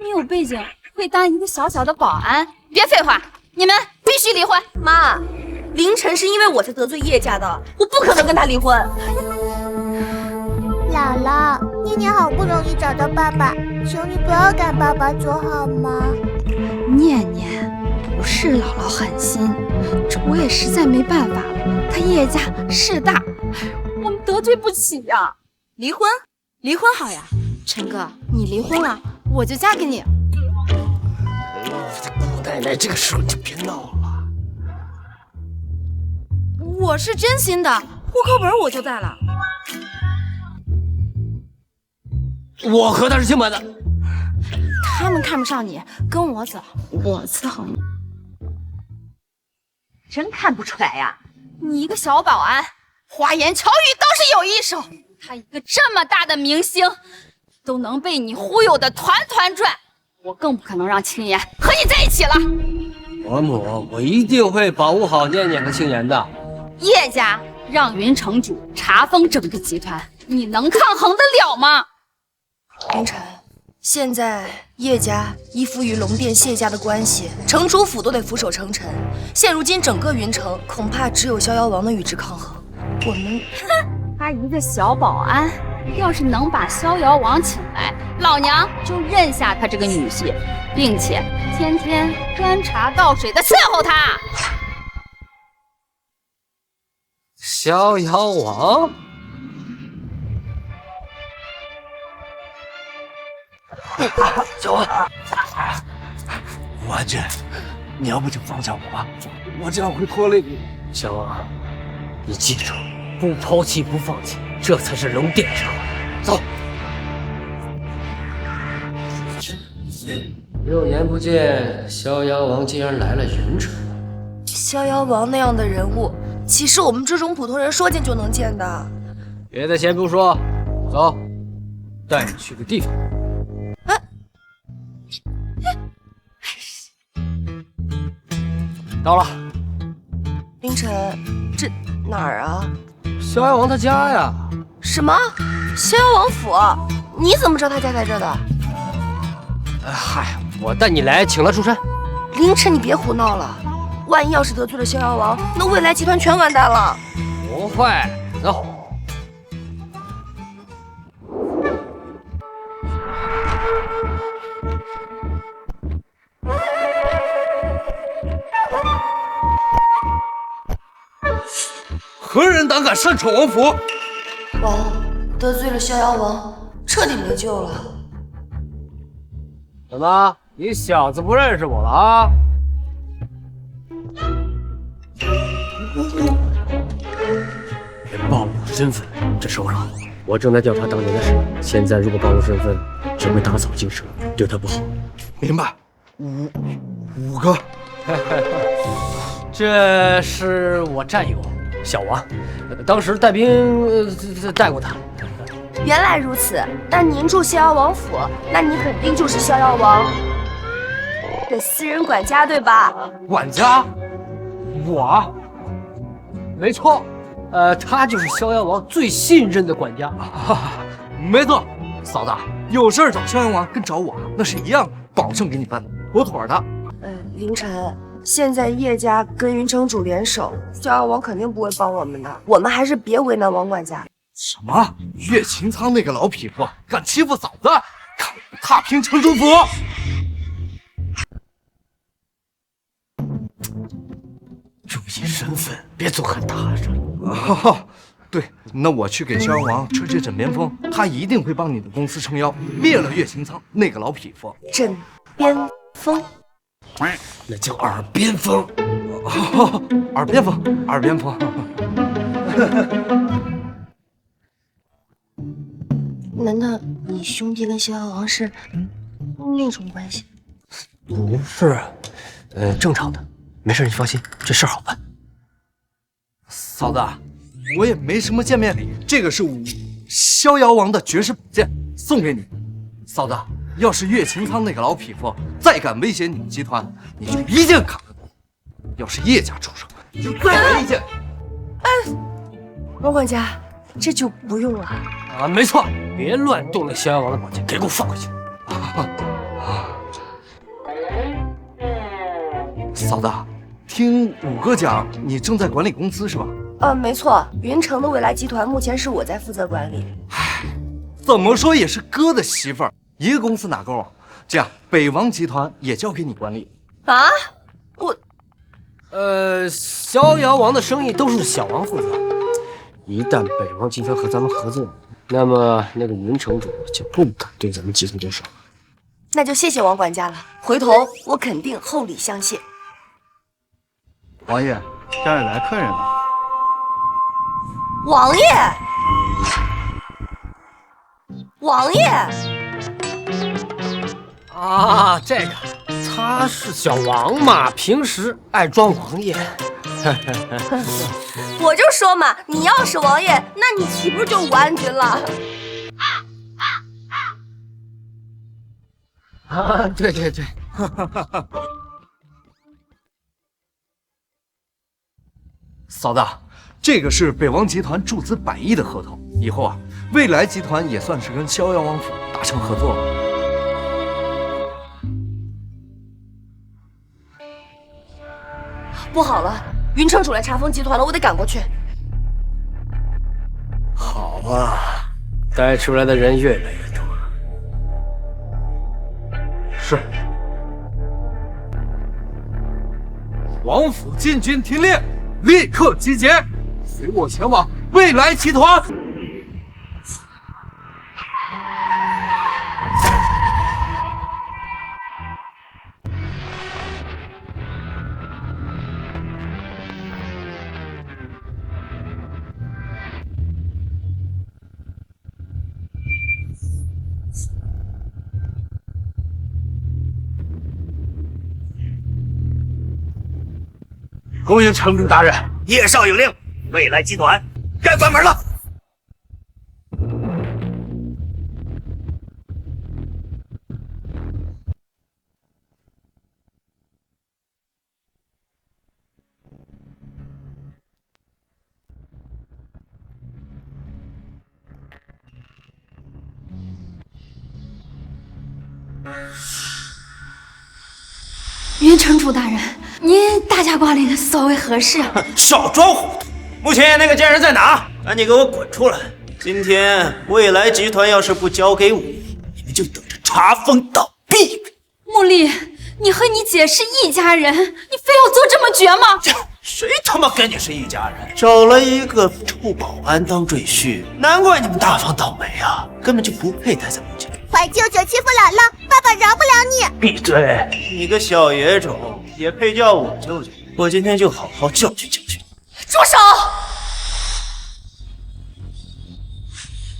你有背景会当一个小小的保安？别废话，你们必须离婚！妈，凌晨是因为我才得罪叶家的，我不可能跟他离婚。姥姥，念念好不容易找到爸爸，求你不要赶爸爸走好吗？念念，不是姥姥狠心，这我也实在没办法了。他叶家势大，我们得罪不起呀。离婚，离婚好呀，陈哥，你离婚了，我就嫁给你。姑奶奶，这个时候就别闹了。我是真心的，户口本我就带了。我和他是清白的。他们看不上你，跟我走，我伺候你。真看不出来呀，你一个小保安，花言巧语倒是有一手。他一个这么大的明星，都能被你忽悠的团团转，我更不可能让青岩和你在一起了。嬷嬷，我一定会保护好念念和青岩的。叶家让云城主查封整个集团，你能抗衡得了吗？凌晨，现在叶家依附于龙殿谢家的关系，城主府都得俯首称臣。现如今整个云城，恐怕只有逍遥王能与之抗衡。我们，哼，他一个小保安，要是能把逍遥王请来，老娘就认下他这个女婿，并且天天端茶倒水的伺候他。逍遥王。小王，婉君，你要不就放下我吧，我这样会拖累你。小王，你记住，不抛弃不放弃，这才是龙殿之后。走。6年不见，逍遥王竟然来了云城。逍遥王那样的人物，岂是我们这种普通人说见就能见的？别的先不说，走，带你去个地方。到了。凌晨，这哪儿啊？逍遥王他家呀。什么？逍遥王府？你怎么知道他家在这儿的？嗨，我带你来请他出山。凌晨，你别胡闹了，万一要是得罪了逍遥王，那未来集团全完蛋了。不会，走。何人胆敢擅闯王府？完了，得罪了逍遥王，彻底没救了。怎么，你小子不认识我了啊？别暴露身份，这收上。我正在调查当年的事，现在如果暴露身份，只会打草惊蛇，对他不好。明白。五个。这是我战友小王，当时带兵带过他。原来如此，但您住逍遥王府，那你肯定就是逍遥王的私人管家，对吧？管家？我？没错，他就是逍遥王最信任的管家。没错，嫂子，有事找逍遥王跟找我那是一样的，保证给你办的妥妥的。凌晨，现在叶家跟云城主联手，逍遥王肯定不会帮我们的，我们还是别为难王管家。什么？岳秦苍那个老匹夫敢欺负嫂子，看我踏平城主府！注意身份，别总喊大声。对，那我去给逍遥王吹吹枕边风，他一定会帮你的公司撑腰，灭了岳擎苍那个老匹夫。枕边风，那叫耳边风。耳边风，耳边风。难道你兄弟跟逍遥王是那种关系？不是，正常的，没事，你放心，这事儿好办。嫂子，我也没什么见面礼，这个是逍遥王的绝世宝剑，送给你。嫂子，要是岳擎苍那个老匹夫再敢威胁你们集团，你就一剑砍了他。要是叶家出手，你就再来一剑。王管家，这就不用了。啊，没错，别乱动那逍遥王的宝剑，给我放回去。嫂子，听五哥讲，你正在管理公司是吧？没错，云城的未来集团目前是我在负责管理。怎么说也是哥的媳妇儿，一个公司哪够啊？这样，北王集团也交给你管理。啊？我，逍遥王的生意都是小王负责。一旦北王集团和咱们合作，那么那个云城主就不敢对咱们集团动手。那就谢谢王管家了，回头我肯定厚礼相谢。王爷，家里来客人了。王爷，王爷。啊，这个他是小王嘛，平时爱装王爷。我就说嘛，你要是王爷，那你岂不是就武安君了？啊，对对对。嫂子，这个是北王集团注资100亿的合同，以后啊，未来集团也算是跟逍遥王府达成合作了。不好了，云城主来查封集团了，我得赶过去。好啊，带出来的人越来越多。是。王府禁军听令，立刻集结，随我前往未来集团。恭迎城主大人，叶少有令，未来集团该关门了。云城主大人，您大驾光临，所谓何事？少装糊涂！目前那个贱人在哪？赶紧给我滚出来！今天未来集团要是不交给我，你们就等着查封倒闭！茉莉，你和你姐是一家人，你非要做这么绝吗？谁他妈跟你是一家人？找了一个臭保安当赘婿，难怪你们大方倒霉啊！根本就不配待在我这里。坏舅舅欺负姥姥，爸爸饶不了你！闭嘴！你个小野种，也配叫我舅舅？我今天就好好教训教训你！住手！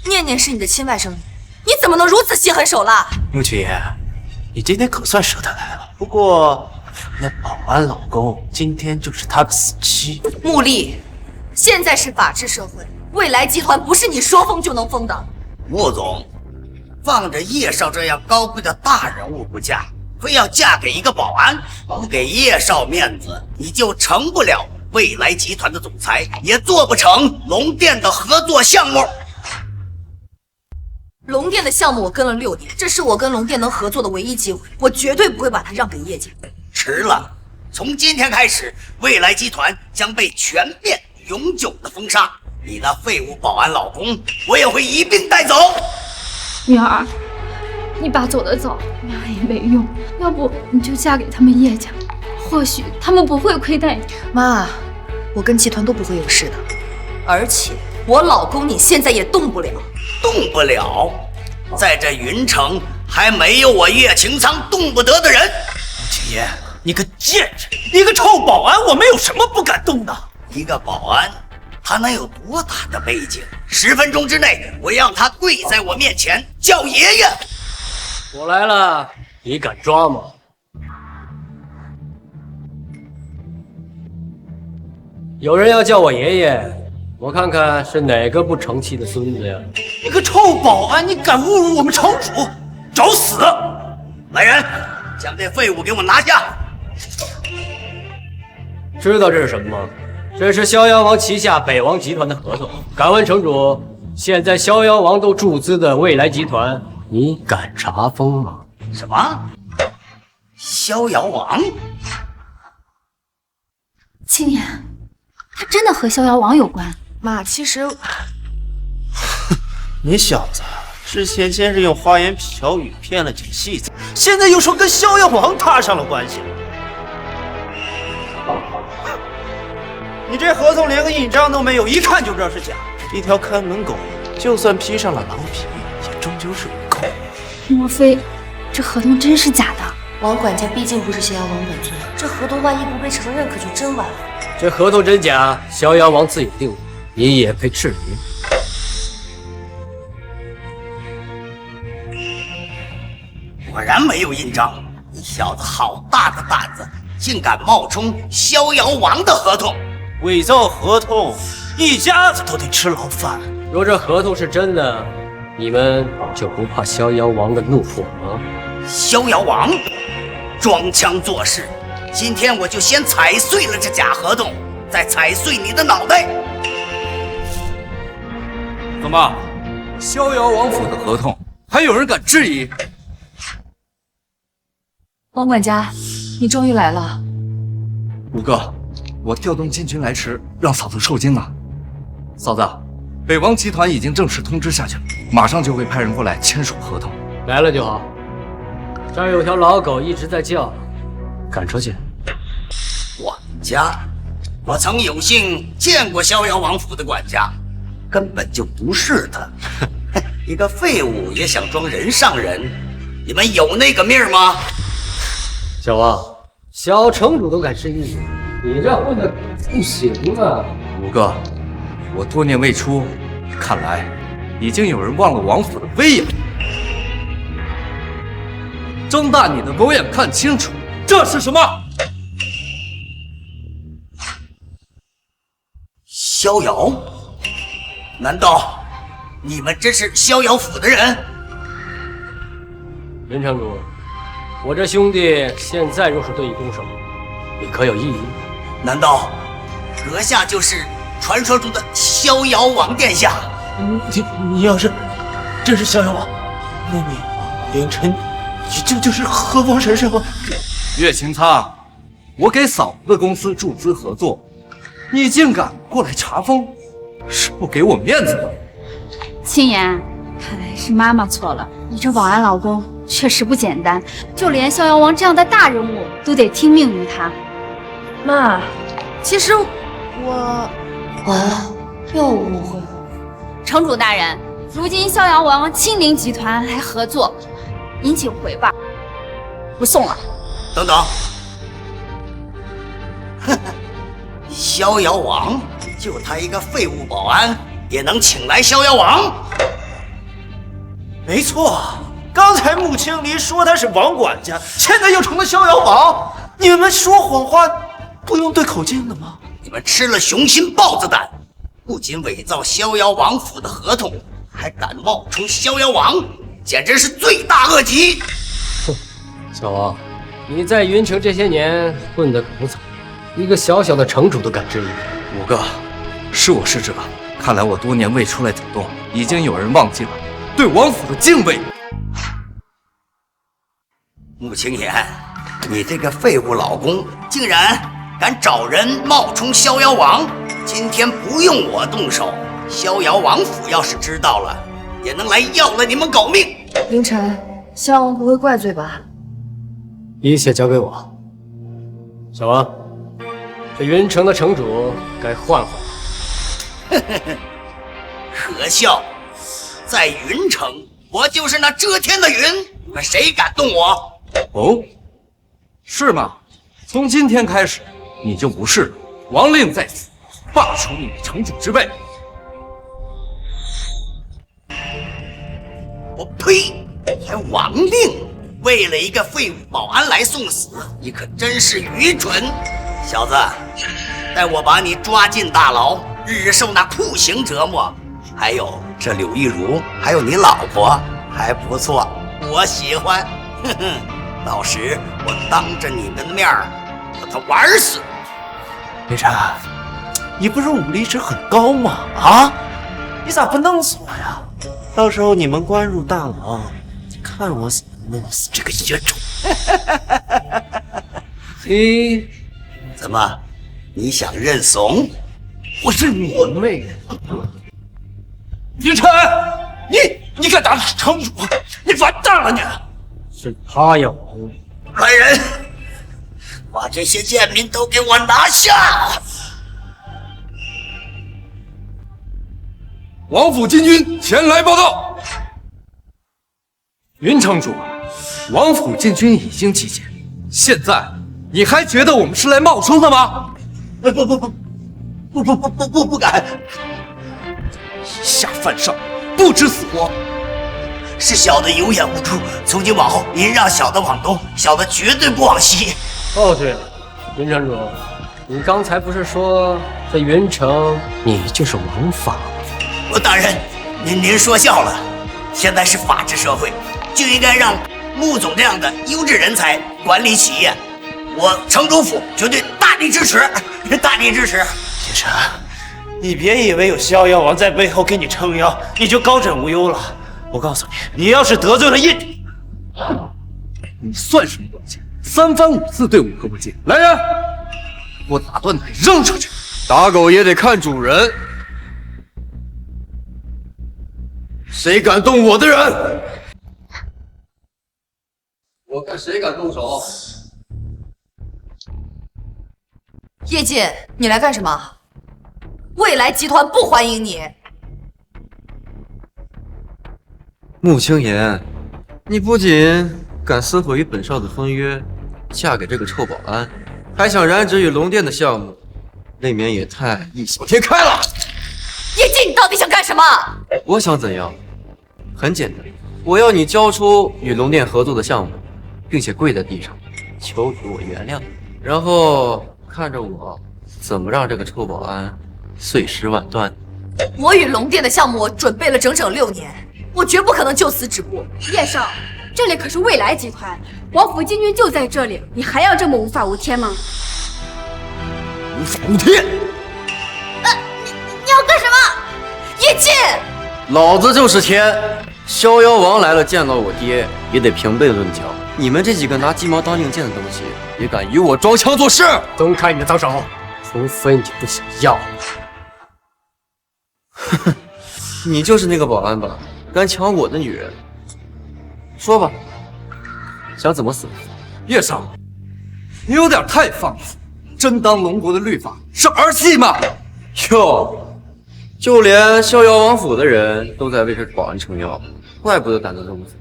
念念是你的亲外甥女，你怎么能如此心狠手辣？穆群言，你今天可算舍得来了。不过，那保安老公今天就是他的死期。穆莉，现在是法治社会，未来集团不是你说封就能封的。穆总，放着叶少这样高贵的大人物不嫁，非要嫁给一个保安，不给叶少面子，你就成不了未来集团的总裁，也做不成龙殿的合作项目。龙殿的项目我跟了6年，这是我跟龙殿能合作的唯一机会，我绝对不会把它让给叶家。迟了，从今天开始，未来集团将被全面永久的封杀，你那废物保安老公，我也会一并带走。女儿，你爸走得早，妈也没用，要不你就嫁给他们叶家，或许他们不会亏待你。妈，我跟集团都不会有事的，而且我老公你现在也动不了。动不了，在这云城还没有我岳擎苍动不得的人。穆青言，你个贱人，一个臭保安，我们有什么不敢动的？一个保安，他能有多大的背景？10分钟之内，我让他跪在我面前叫爷爷。我来了，你敢抓吗？有人要叫我爷爷，我看看是哪个不成器的孙子呀！一个臭保安，你敢侮辱我们城主，找死！来人，将这废物给我拿下！知道这是什么吗？这是逍遥王旗下北王集团的合同。敢问城主，现在逍遥王都注资的未来集团，你敢查封吗？什么？逍遥王？青年，他真的和逍遥王有关？妈，其实你小子之前先是用花言巧语骗了几个戏子，现在又说跟逍遥王搭上了关系。你这合同连个印章都没有，一看就知道是假。一条看门狗，就算披上了狼皮，也终究是狗。莫非这合同真是假的？王管家毕竟不是逍遥王本尊，这合同万一不被厂商认可，就真完了。这合同真假，逍遥王自有定夺，你也配质疑？果然没有印章，你小子好大的胆子，竟敢冒充逍遥王的合同！伪造合同，一家子都得吃牢饭。若这合同是真的，你们就不怕逍遥王的怒火吗？逍遥王装腔作势，今天我就先踩碎了这假合同，再踩碎你的脑袋！怎么，逍遥王府的合同还有人敢质疑？王管家，你终于来了。五哥，我调动禁军来迟，让嫂子受惊了。嫂子，北王集团已经正式通知下去了，马上就会派人过来签署合同。来了就好。这儿有条老狗一直在叫，赶出去。管家，我曾有幸见过逍遥王府的管家，根本就不是他。一个废物也想装人上人，你们有那个命吗？小王，小城主都敢质疑你，你这混的不行啊！五哥，我多年未出，看来已经有人忘了王府的威严。睁大你的狗眼看清楚，这是什么？逍遥？难道你们真是逍遥府的人？云城主，我这兄弟现在若是对你动手，你可有异议？难道阁下就是传说中的逍遥王殿下？你要是真是逍遥王，那你凌晨这就是河王神圣吗？岳擎苍，我给嫂子的公司注资合作，你竟敢过来查封，是不给我面子吗？青言，看来是妈妈错了，你这保安老公确实不简单，就连逍遥王这样的大人物都得听命于他。妈，其实我完了，又误会了。城主大人，如今逍遥王亲临集团来合作，您请回吧，不送了。等等，呵呵，逍遥王就他一个废物保安，也能请来逍遥王？没错，刚才穆青离说他是王管家，现在又成了逍遥王。你们说谎话不用对口径的吗？你们吃了雄心豹子胆，不仅伪造逍遥王府的合同，还敢冒充逍遥王，简直是罪大恶极！哼，小王，你在云城这些年混得可不惨，一个小小的城主都敢质疑。五哥，是我失职了，看来我多年未出来走动，已经有人忘记了对王府的敬畏。穆青言，你这个废物老公竟然敢找人冒充逍遥王！今天不用我动手，逍遥王府要是知道了，也能来要了你们狗命。凌晨，逍遥王不会怪罪吧？一切交给我。小王，这云城的城主该换换了。可笑！在云城，我就是那遮天的云，你们谁敢动我？哦，是吗？从今天开始，你就不是了。王令在此，罢除你的城主之辈。我呸！还王令，为了一个废物保安来送死，你可真是愚蠢！小子，待我把你抓进大牢，日受那酷刑折磨。还有这柳玉茹，还有你老婆，还不错，我喜欢。哼哼，到时我当着你们的面把他玩死。李晨，你不是武力值很高吗？啊，你咋不弄死我呀？到时候你们关入大牢，看我怎么弄死这个野种。嘿，怎么，你想认怂？我是你妹！云晨，你敢打城主，你完蛋了你！是他呀，王。来人，把这些贱民都给我拿下！王府禁军前来报道。云城主，王府禁军已经集结，现在你还觉得我们是来冒充的吗？不敢！以下犯上，不知死活！是小的有眼无珠，从今往后，您让小的往东，小的绝对不往西。哦，对了，云城主，你刚才不是说在云城你就是王法吗？大人，您说笑了。现在是法治社会，就应该让穆总这样的优质人才管理企业。我城主府绝对大力支持，大力支持。叶晨，你别以为有逍遥王在背后给你撑腰，你就高枕无忧了。我告诉你，你要是得罪了叶，你算什么东西？三番五次对我哥不敬！来人，给我打断腿扔出去！打狗也得看主人。谁敢动我的人？我看谁敢动手。叶进，你来干什么？未来集团不欢迎你。穆青言，你不仅敢撕毁与本少的婚约，嫁给这个臭保安，还想染指与龙殿的项目，未免也太异想天开了。叶进，你到底想干什么？我想怎样？很简单，我要你交出与龙殿合作的项目，并且跪在地上求与我原谅，然后看着我怎么让这个臭保安碎尸万段。我与龙殿的项目我准备了整整6年，我绝不可能就此止步。叶少，这里可是未来集团，王府禁军就在这里，你还要这么无法无天吗？无法无天！你要干什么？叶进，老子就是天！逍遥王来了，见到我爹也得平辈论交。你们这几个拿鸡毛当令箭的东西，也敢与我装腔作势？松开你的脏手，除非你不想要。呵呵，你就是那个保安吧？敢抢我的女人？说吧，想怎么死？叶少，你有点太放肆，真当龙国的律法是儿戏吗？哟，就连逍遥王府的人都在为这保安撑腰，怪不得胆子这么大。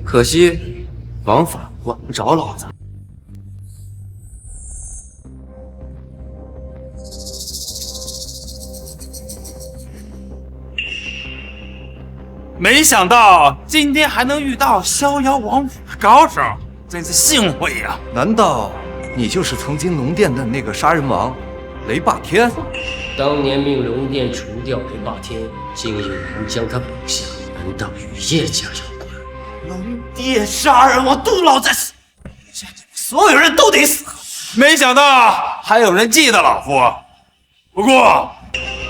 可惜王法管不着老子。没想到今天还能遇到逍遥王府的高手，真是幸会呀！难道你就是曾经龙殿的那个杀人王雷霸天？当年命龙殿除掉雷霸天，竟有人将他捕下，难道与叶家有关？龙殿杀人王杜老在死，所有人都得死。没想到还有人记得老夫。不过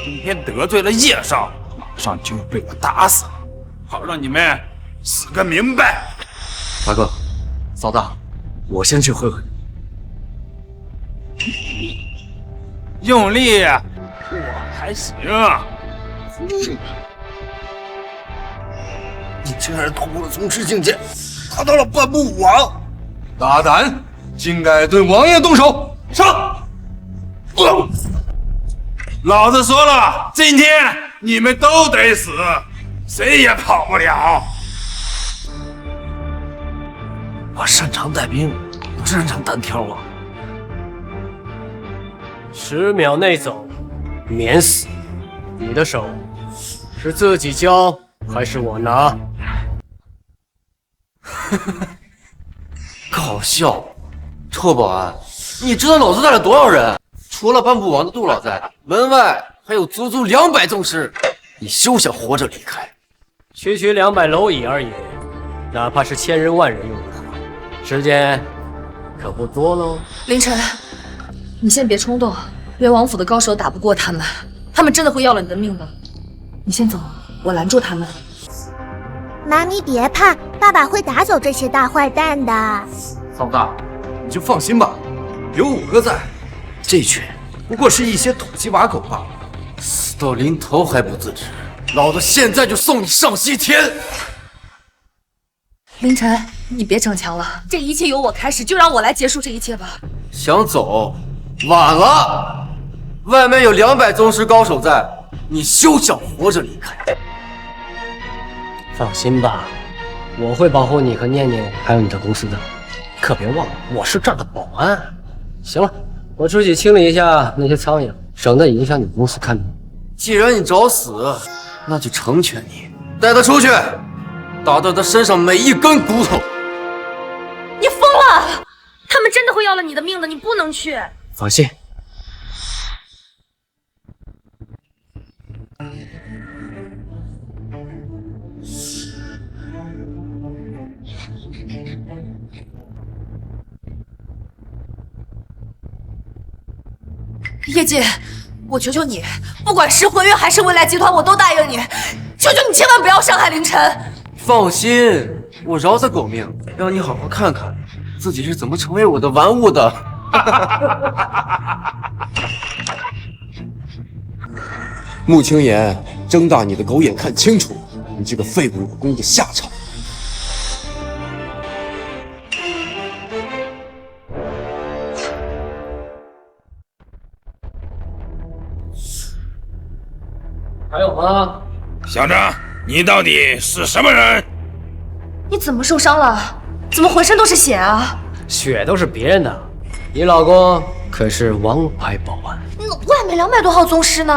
今天得罪了叶少，马上就要被我打死，好让你们死个明白。大哥，嫂子，我先去会会。用力，我还行。你竟然突破了宗师境界，达到了半步武王！大胆，竟敢对王爷动手！上！老子说了，今天你们都得死，谁也跑不了。我擅长带兵，不擅长单挑啊。10秒内走，免死。你的手是自己交还是我拿？搞笑！臭保安，你知道老子带了多少人？除了半步王的杜老在，门外还有足足200宗师，你休想活着离开。区区200蝼蚁而已，哪怕是1000人万人用的话，时间可不多喽。凌晨，你先别冲动，元王府的高手打不过他们，他们真的会要了你的命的。你先走，我拦住他们。妈咪别怕，爸爸会打走这些大坏蛋的。老大，你就放心吧，有5哥在，这群不过是一些土鸡瓦狗罢了。死到临头还不自知，老子现在就送你上西天！凌晨，你别逞强了，这一切由我开始，就让我来结束这一切吧。想走，晚了。外面有200宗师高手在，你休想活着离开。放心吧，我会保护你和念念，还有你的公司的。可别忘了，我是这儿的保安。行了，我出去清理一下那些苍蝇，省得影响你公司看病。既然你找死，那就成全你，带他出去，打断他身上每一根骨头。你疯了！他们真的会要了你的命的，你不能去。放心。叶姐，我求求你，不管是魂月还是未来集团，我都答应你。求求你千万不要伤害凌晨。放心，我饶他狗命，让你好好看看自己是怎么成为我的玩物的。穆青言，睁大你的狗眼看清楚，你这个废物武功的下场。还有吗？小张，你到底是什么人？你怎么受伤了？怎么浑身都是血啊？血都是别人的，你老公可是王牌保安。外面200多号宗师呢。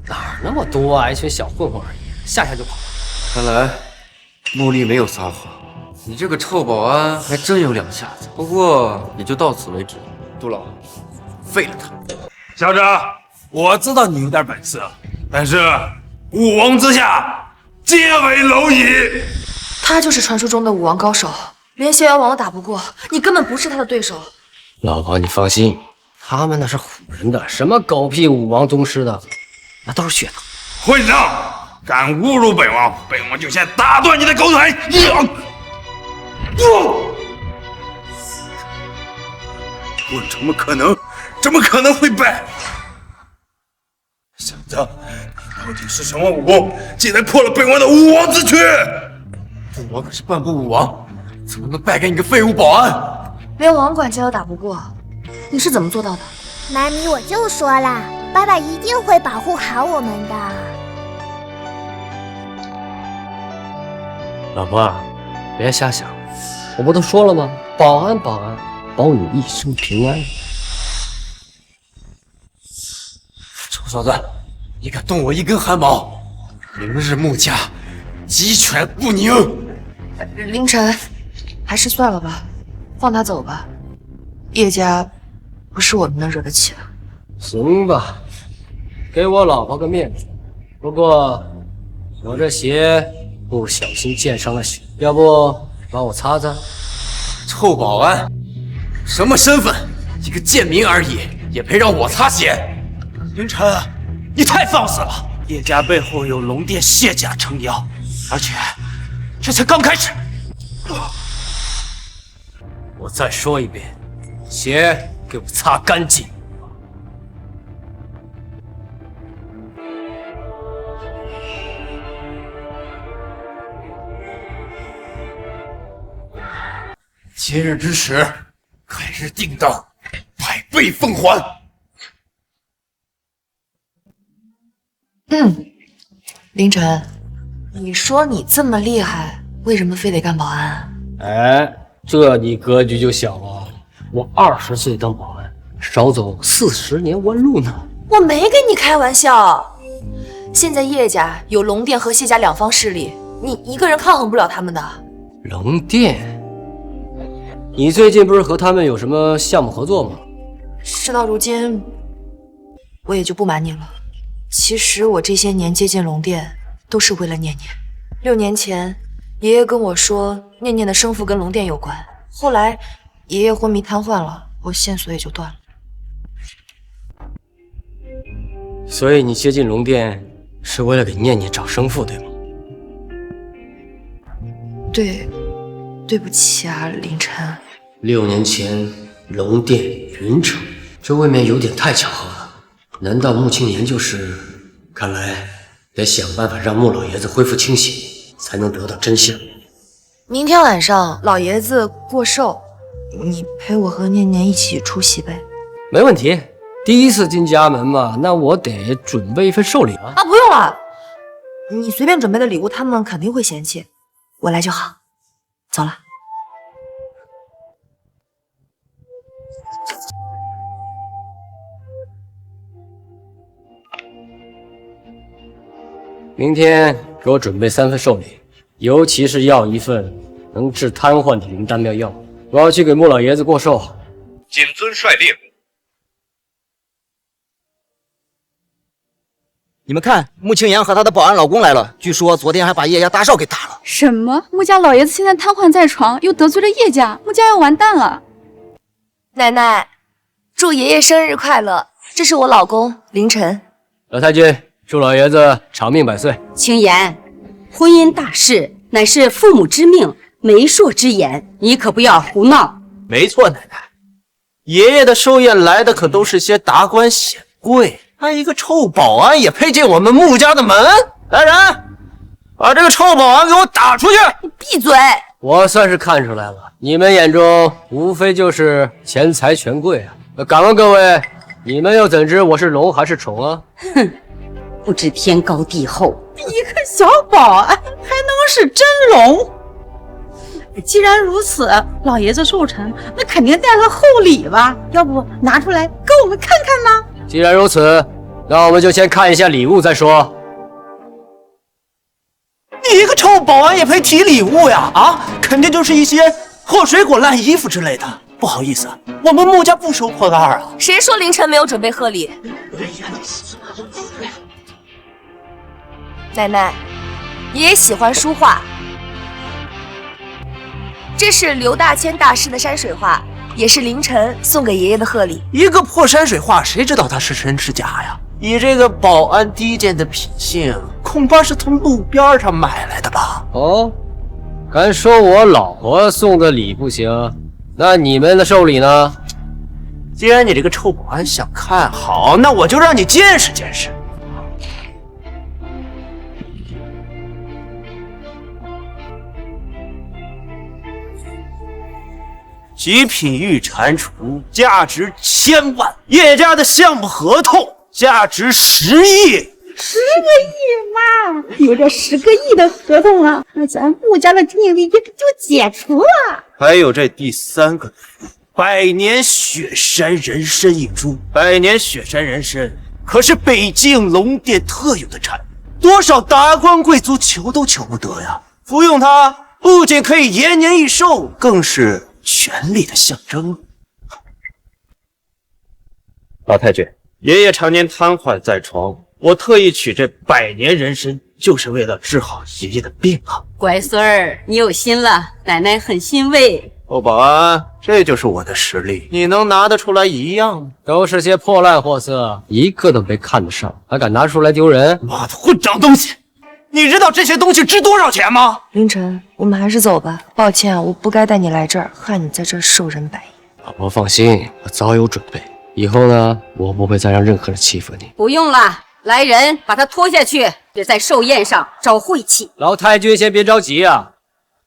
哪儿那么多啊？一群小混混而已，下就跑。看来穆丽没有撒谎，你这个臭保安还真有2下子。不过也就到此为止。杜老，废了他。小张，我知道你有点本事，但是武王之下皆为蝼蚁。他就是传说中的武王高手，连逍遥王都打不过，你根本不是他的对手。老婆，你放心，他们那是唬人的，什么狗屁武王宗师的，那都是噱头。混账！敢侮辱本王，本王就先打断你的狗腿！我怎么可能？怎么可能会败？小子，你到底是什么武功，竟然破了本王的武王之躯？本王可是半步武王，怎么能败给你个废物保安？连王管家都打不过，你是怎么做到的？妈咪，我就说了，爸爸一定会保护好我们的。老婆，别瞎想，我不都说了吗？保安，保安，保你一生平安。臭小子，你敢动我一根汗毛，明日穆家鸡犬不宁。凌晨，还是算了吧，放他走吧。叶家不是我们能惹得起的。行吧，给我老婆个面子。不过我这鞋不小心溅上了血，要不帮我擦擦？臭保安，什么身份？一个贱民而已，也配让我擦血？凌晨，你太放肆了！叶家背后有龙殿谢家撑腰，而且这才刚开始。我再说一遍，鞋给我擦干净。今日之时，开日定当，百倍奉还。凌晨，你说你这么厉害，为什么非得干保安？哎，这你格局就小啊！我20岁当保安，少走40年弯路呢。我没跟你开玩笑。现在叶家有龙殿和谢家两方势力，你一个人抗衡不了他们的。龙殿，你最近不是和他们有什么项目合作吗？事到如今，我也就不瞒你了。其实我这些年接近龙殿，都是为了念念。6年前，爷爷跟我说念念的生父跟龙殿有关，后来爷爷昏迷瘫痪了，我线索也就断了。所以你接近龙殿是为了给念念找生父，对吗？对不起啊，凌晨。6年前，龙殿云城，这未免有点太巧合了。难道穆青言就是？看来得想办法让穆老爷子恢复清醒，才能得到真相。明天晚上老爷子过寿，你陪我和念念一起出席呗。没问题，第一次进家门嘛，那我得准备一份寿礼了。啊，不用了，你随便准备的礼物，他们肯定会嫌弃，我来就好。走了。明天给我准备3份寿礼，尤其是要一份能治瘫痪的灵丹妙药，我要去给穆老爷子过寿。谨遵率令。你们看，穆青言和她的保安老公来了，据说昨天还把叶家大少给打了。什么？穆家老爷子现在瘫痪在床，又得罪了叶家，穆家要完蛋了。奶奶，祝爷爷生日快乐！这是我老公凌晨。老太君，祝老爷子长命百岁。青言，婚姻大事乃是父母之命、媒妁之言，你可不要胡闹。没错，奶奶，爷爷的寿宴来的可都是些达官显贵，他一个臭保安也配进我们穆家的门？来人，把这个臭保安给我打出去！你闭嘴！我算是看出来了，你们眼中无非就是钱财权贵啊。敢问各位，你们又怎知我是龙还是虫啊？哼，不知天高地厚。一个小保安还能是真龙？既然如此，老爷子寿辰，那肯定带个厚礼吧？要不拿出来给我们看看呢？既然如此，那我们就先看一下礼物再说。你一个臭保安也配提礼物呀？啊，肯定就是一些破水果、烂衣服之类的。不好意思，我们穆家不收破烂啊。谁说凌晨没有准备贺礼？奶奶，爷爷喜欢书画，这是刘大千大师的山水画，也是凌晨送给爷爷的贺礼。一个破山水画，谁知道它是真是假呀？以这个保安低贱的品性，恐怕是从路边上买来的吧？哦，敢说我老婆送的礼不行，那你们的寿礼呢？既然你这个臭保安想看好，那我就让你见识见识。极品玉蟾蜍，价值1000万；叶家的项目合同，价值10亿。10个亿嘛，有这10个亿的合同啊，那咱穆家的经济危机就解除了。还有这第3个，100年雪山人参一株。100年雪山人参可是北境龙殿特有的产品，多少达官贵族求都求不得呀！服用它不仅可以延年益寿，更是权力的象征。老太君，爷爷常年瘫痪在床，我特意取这100年人参，就是为了治好爷爷的病啊！乖孙儿，你有心了，奶奶很欣慰。欧保安，这就是我的实力，你能拿得出来一样吗？都是些破烂货色，一个都没看得上，还敢拿出来丢人！妈的混账东西！你知道这些东西值多少钱吗？凌晨，我们还是走吧。抱歉，我不该带你来这儿，害你在这儿受人百厌。老婆放心，我早有准备。以后呢，我不会再让任何人欺负你。不用了，来人，把他拖下去，别在寿宴上招晦气。老太君先别着急啊，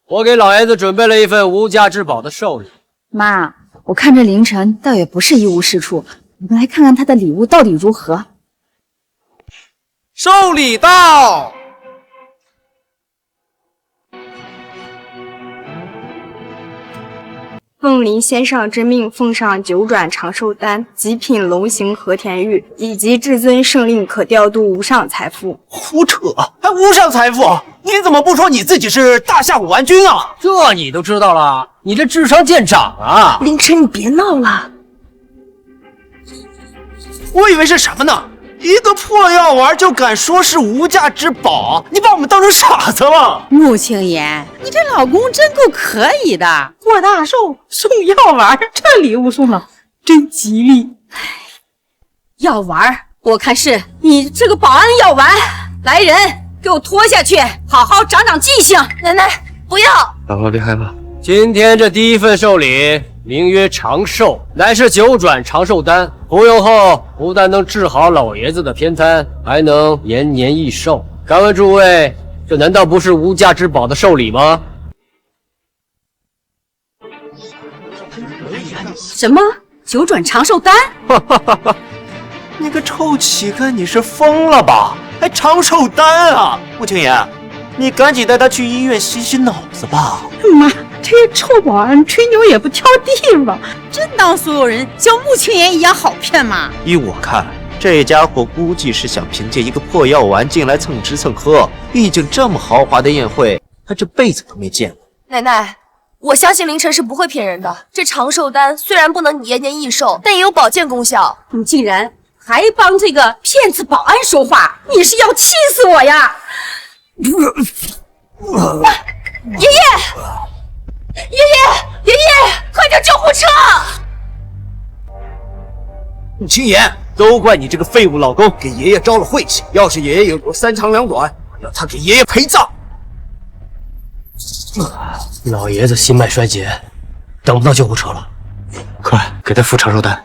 我给老爷子准备了一份无价之宝的寿礼。妈，我看这凌晨倒也不是一无是处，我们来看看他的礼物到底如何。寿礼到。奉林先生之命，奉上九转长寿丹、极品龙形和田玉以及至尊圣令，可调度无上财富。胡扯，还无上财富？你怎么不说你自己是大夏5万军啊？这你都知道了？你这智商见长啊！凌晨，你别闹了。我以为是什么呢？一个破药丸就敢说是无价之宝，你把我们当成傻子了？穆青言，你这老公真够可以的，过大寿送药丸，这礼物送了真吉利。药丸，我看是你这个保安药丸。来人，给我拖下去，好好长长记性。奶奶，不要！老婆别害怕。今天这第一份寿礼名曰长寿，乃是九转长寿丹，服用后不但能治好老爷子的偏瘫，还能延年益寿。敢问诸位，这难道不是无价之宝的寿礼吗？什么九转长寿丹？你个臭乞丐，你是疯了吧？还长寿丹啊！穆青言，你赶紧带他去医院洗洗脑子吧。妈，这些臭保安吹牛也不挑地方，真当所有人像穆青言一样好骗吗？依我看，这家伙估计是想凭借一个破药丸进来蹭吃蹭喝，毕竟这么豪华的宴会，他这辈子都没见过。奶奶，我相信凌晨是不会骗人的。这长寿丹虽然不能延年益寿，但也有保健功效。你竟然还帮这个骗子保安说话，你是要气死我呀！爷爷，快叫救护车！穆青言，都怪你这个废物老公给爷爷招了晦气。要是爷爷有个3长2短，我要他给爷爷陪葬。老爷子心脉衰竭，等不到救护车了，快给他敷长寿丹。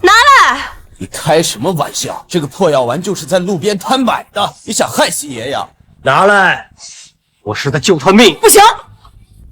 拿来！你开什么玩笑？这个破药丸就是在路边摊买的，你想害死爷呀？拿来！我是在救他命。不行，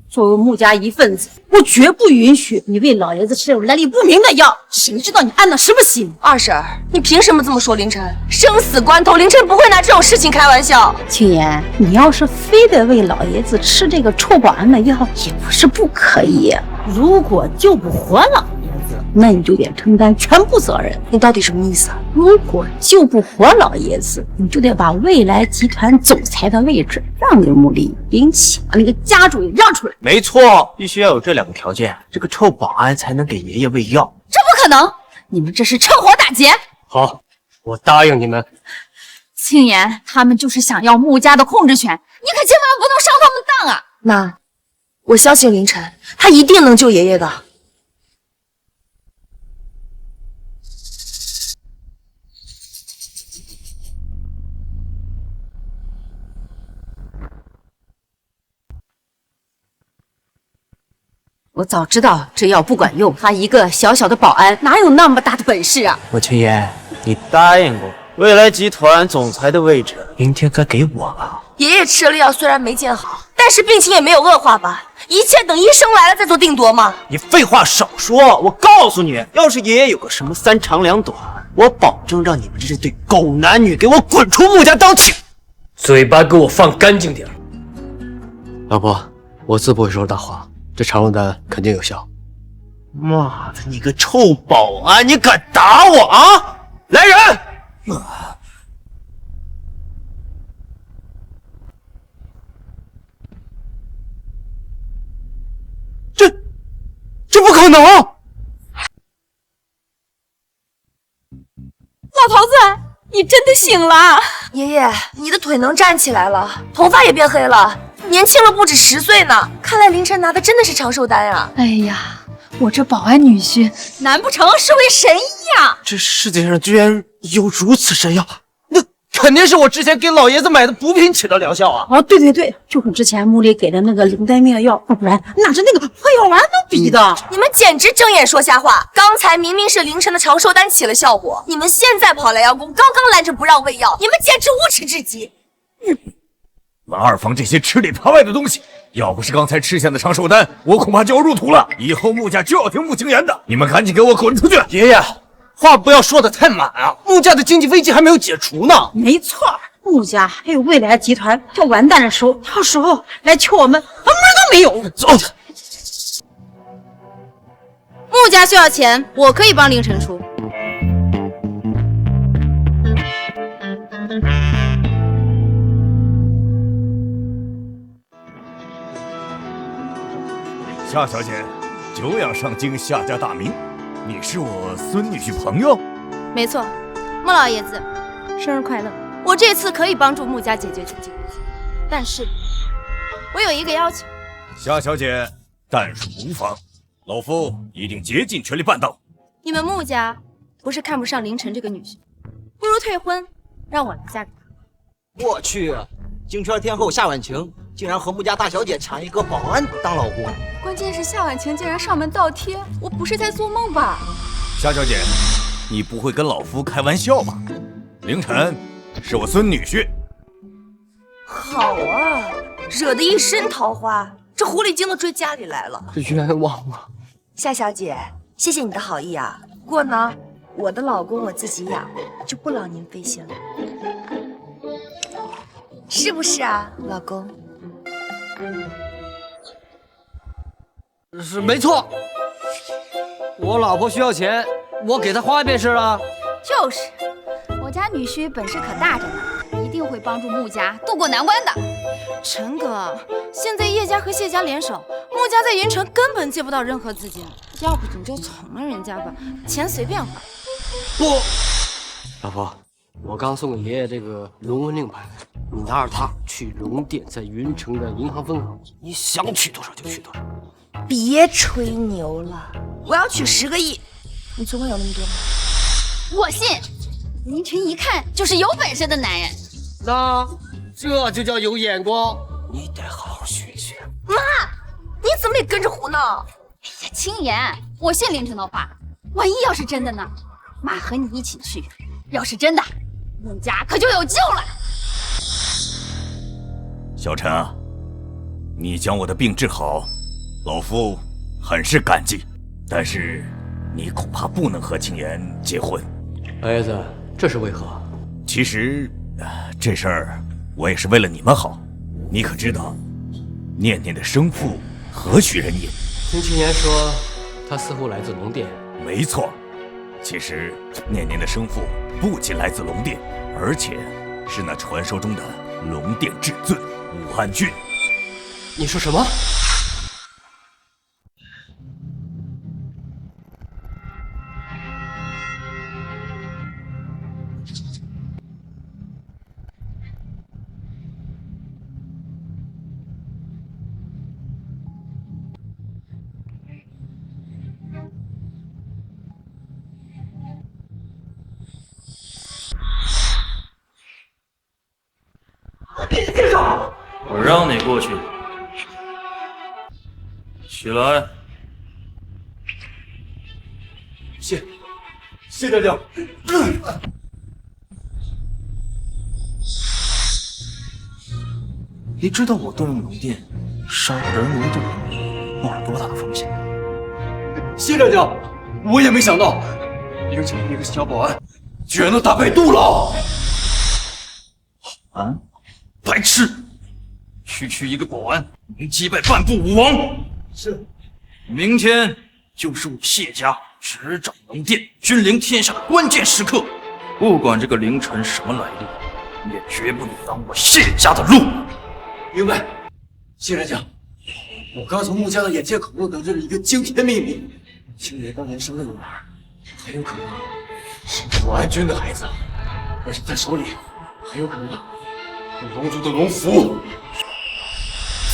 作为穆家一份子，我绝不允许你为老爷子吃这种来历不明的药。谁知道你安的什么心？二婶，你凭什么这么说凌晨？生死关头，凌晨不会拿这种事情开玩笑。青言，你要是非得为老爷子吃这个臭保安的药，也不是不可以。如果救不活老爷子，那你就得承担全部责任。你到底什么意思啊？如果救不活老爷子，你就得把未来集团总裁的位置让给穆丽，并且把那个家主也让出来。没错，必须要有这2个条件，这个臭保安才能给爷爷喂药。这不可能！你们这是趁火打劫！好，我答应你们。青言，他们就是想要穆家的控制权，你可千万不能上他们当啊！妈，我相信凌晨，他一定能救爷爷的。我早知道这药不管用，他一个小小的保安哪有那么大的本事啊！穆青言，你答应过未来集团总裁的位置，明天该给我了。爷爷吃了药虽然没见好，但是病情也没有恶化吧？一切等医生来了再做定夺嘛。你废话少说，我告诉你，要是爷爷有个什么3长2短，我保证让你们这对狗男女给我滚出穆家当庭！嘴巴给我放干净点。老婆，我自不会说大话，这长寿丹肯定有效。妈的，你个臭保安，你敢打我啊！来人！这不可能！老头子，你真的醒了！爷爷，你的腿能站起来了，头发也变黑了，年轻了不止10岁呢。看来凌晨拿的真的是长寿丹啊！哎呀，我这保安女婿，难不成是位神医呀？这世界上居然有如此神药，那肯定是我之前给老爷子买的补品起了疗效啊！哦，对，就是之前穆里给的那个灵丹妙药，要不然哪是那个破药丸能比的？你们简直睁眼说瞎话！刚才明明是凌晨的长寿丹起了效果，你们现在跑来邀功，刚刚拦着不让喂药，你们简直无耻至极！你们二房这些吃里扒外的东西，要不是刚才吃下的长寿丹，我恐怕就要入土了。以后穆家就要听穆青言的，你们赶紧给我滚出去！爷爷，话不要说的太满啊！穆家的经济危机还没有解除呢。没错，穆家还有未来集团要完蛋的时候，到时候来求我们，门都没有。走。穆家需要钱，我可以帮凌晨出。夏小姐，久仰上京夏家大名，你是我孙女婿朋友？没错，穆老爷子，生日快乐！我这次可以帮助穆家解决经济危机，但是我有一个要求。夏小姐，但属无妨，老夫一定竭尽全力办到。你们穆家不是看不上凌晨这个女婿，不如退婚，让我来嫁给他。我去，京圈天后夏婉晴竟然和穆家大小姐抢一个保安当老公。关键是夏婉晴竟然上门倒贴，我不是在做梦吧？夏小姐，你不会跟老夫开玩笑吧？凌晨是我孙女婿。好啊，惹得一身桃花，这狐狸精都追家里来了。冤枉啊！夏小姐，谢谢你的好意啊。不过呢，我的老公我自己养，就不劳您费心了，是不是啊，老公？是没错，我老婆需要钱，我给她花便是了。就是，我家女婿本事可大着呢，一定会帮助穆家渡过难关的。陈哥，现在叶家和谢家联手，穆家在云城根本借不到任何资金，要不你就从了人家吧，钱随便花。不，老婆，我刚送给爷爷这个龙纹令牌，你拿着它去龙店在云城的银行分行，你想取多少就取多少。别吹牛了，我要取10个亿，你总共有那么多吗？我信，凌晨一看就是有本事的男人。那这就叫有眼光，你得好好学学。妈，你怎么也跟着胡闹？哎呀，青言，我信凌晨的话，万一要是真的呢？妈和你一起去，要是真的，穆家可就有救了。小陈啊，你将我的病治好，老夫很是感激，但是你恐怕不能和青言结婚。儿子，这是为何？其实，这事儿我也是为了你们好。你可知道，念念的生父何许人也？听青言说，他似乎来自龙殿。没错，其实念念的生父不仅来自龙殿，而且是那传说中的龙殿至尊武汉君。你说什么？我让你过去，起来。谢大将。你知道我动用龙殿杀人为动冒了多大的风险？谢大将，我也没想到，凌晨一个小保安居然能打败杜老。啊！白痴！区区一个保安能击败半部武王？是。明天就是我谢家执掌龙殿、君临天下的关键时刻。不管这个凌晨什么来历，也绝不能挡我谢家的路。明白。谢大将，我刚从穆家的眼线口中得知了一个惊天秘密：青爷当年生的女儿，很有可能是武安君的孩子，而且在手里很有可能龙族的龙符，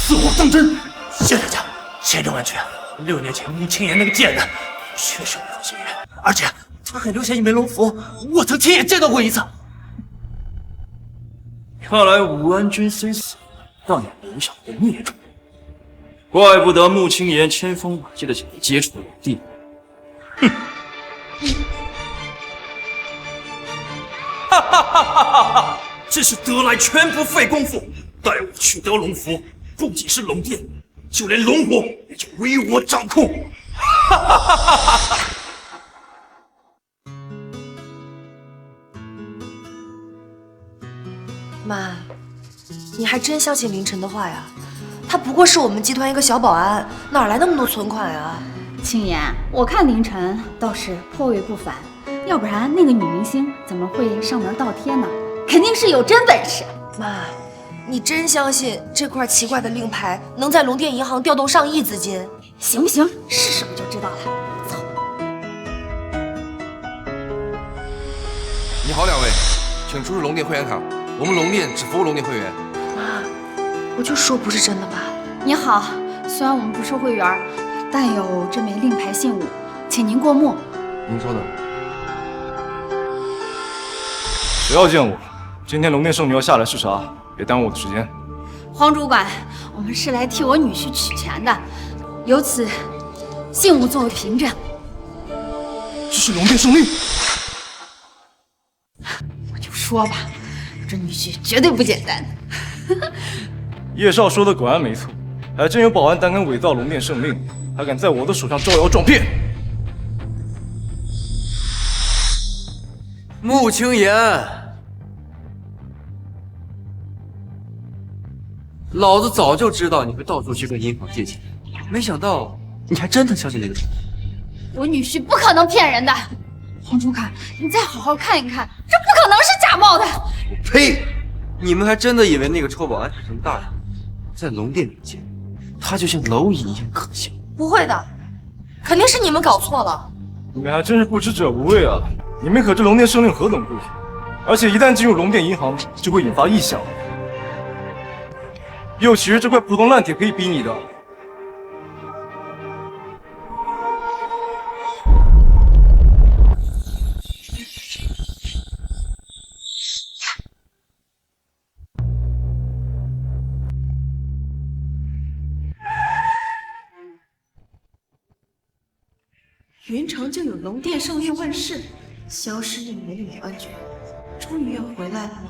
此话当真？谢大将，千真万确。6年前穆青言那个贱人确实没有青言，而且他还留下一枚龙符，我曾亲眼见到过一次。看来武安君虽死，但也留下了孽种，怪不得穆青言千方百计的想接触龙帝。哼！哈哈哈哈哈！真是得来全不费功夫，待我取得龙符，不仅是龙殿，就连龙火也就归我掌控。哈哈哈哈哈！妈，你还真相信凌晨的话呀？他不过是我们集团一个小保安，哪来那么多存款呀？青言，我看凌晨倒是颇为不凡，要不然那个女明星怎么会上门倒贴呢？肯定是有真本事。妈，你真相信这块奇怪的令牌能在龙电银行调动上亿资金？行不行？试试不就知道了。走。你好，两位，请出示龙电会员卡，我们龙电只服务龙电会员。妈，我就说不是真的吧。你好，虽然我们不是会员，但有这枚令牌信物，请您过目。您说的。谁要见我？今天龙电圣女要下来视察，别耽误我的时间。黄主管，我们是来替我女婿取钱的，有此信物作为凭证。这是龙电圣令。我就说吧，这女婿绝对不简单。叶少说的果然没错，还真有保安胆敢伪造龙电圣令，还敢在我的手上招摇撞骗。穆青言，老子早就知道你会到处去跟银行借钱，没想到你还真的相信那个人。我女婿不可能骗人的。黄主管，你再好好看一看，这不可能是假冒的。呸！你们还真的以为那个臭保安是什么大人？在龙殿面前，他就像蝼蚁一样可笑。不会的，肯定是你们搞错了。你们还真是不知者无畏啊！你们可知龙电圣令何等贵重？而且一旦进入龙电银行，就会引发异响。又岂是这块普通烂铁可以逼你的？云城就有龙殿圣令问世，消失1年的女安君，终于要回来了吗？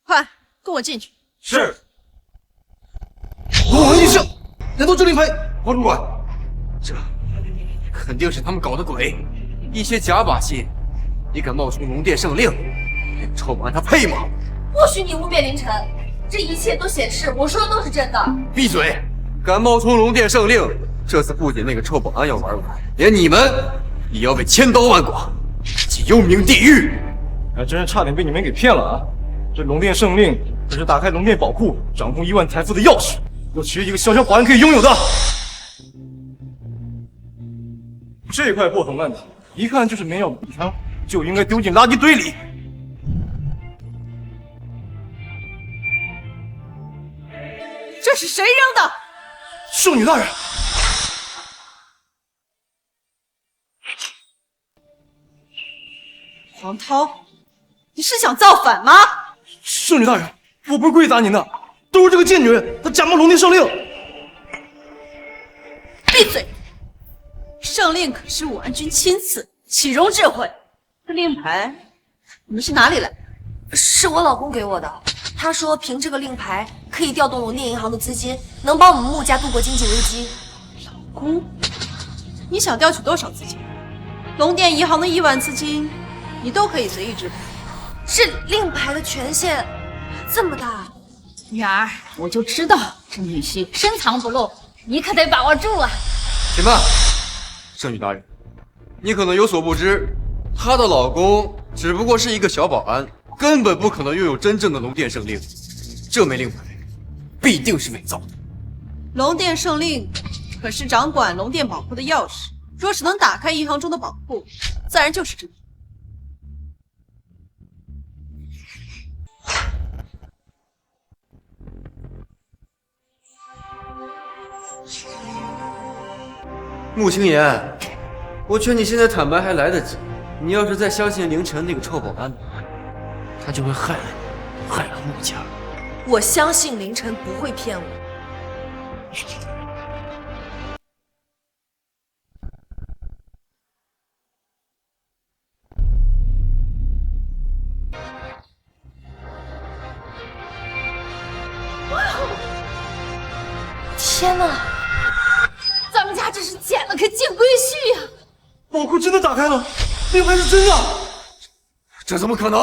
快跟我进去。是。龙王印象，难道这令牌？黄主管，这肯定是他们搞的鬼，一些假把戏。你敢冒充龙殿圣令，那个臭保安他配吗？不许你污蔑凌晨，这一切都显示我说的都是真的。闭嘴！敢冒充龙殿圣令，这次不仅那个臭保安要玩我，连你们也要被千刀万剐，进幽冥地狱！还真是差点被你们给骗了啊！这龙殿圣令可是打开龙殿宝库、掌控亿万财富的钥匙，又岂是一个小小保安可以拥有的？这块破铜烂铁，一看就是没要补偿，就应该丢进垃圾堆里。这是谁扔的？圣女大人。黄涛，你是想造反吗？圣女大人，我不是故意砸您的，都是这个贱女人，她假冒龙殿圣令。闭嘴！圣令可是武安君亲赐，岂容置喙？这令牌你们是哪里来？是我老公给我的，他说凭这个令牌可以调动龙殿银行的资金，能帮我们穆家度过经济危机。老公，你想调取多少资金？龙殿银行的亿万资金，你都可以随意支付。这令牌的权限这么大，女儿，我就知道这女婿深藏不露，你可得把握住啊！且慢，圣女大人，你可能有所不知，她的老公只不过是一个小保安，根本不可能拥有真正的龙殿圣令。这枚令牌必定是伪造的。龙殿圣令可是掌管龙殿宝库的钥匙，若是能打开银行中的宝库，自然就是真的。穆青言，我劝你现在坦白还来得及。你要是再相信凌晨那个臭保安的话，他就会害了你，害了穆家。我相信凌晨不会骗我。天哪！咱们家这是捡了个金龟婿呀！宝库真的打开了，令牌是真的。这怎么可能？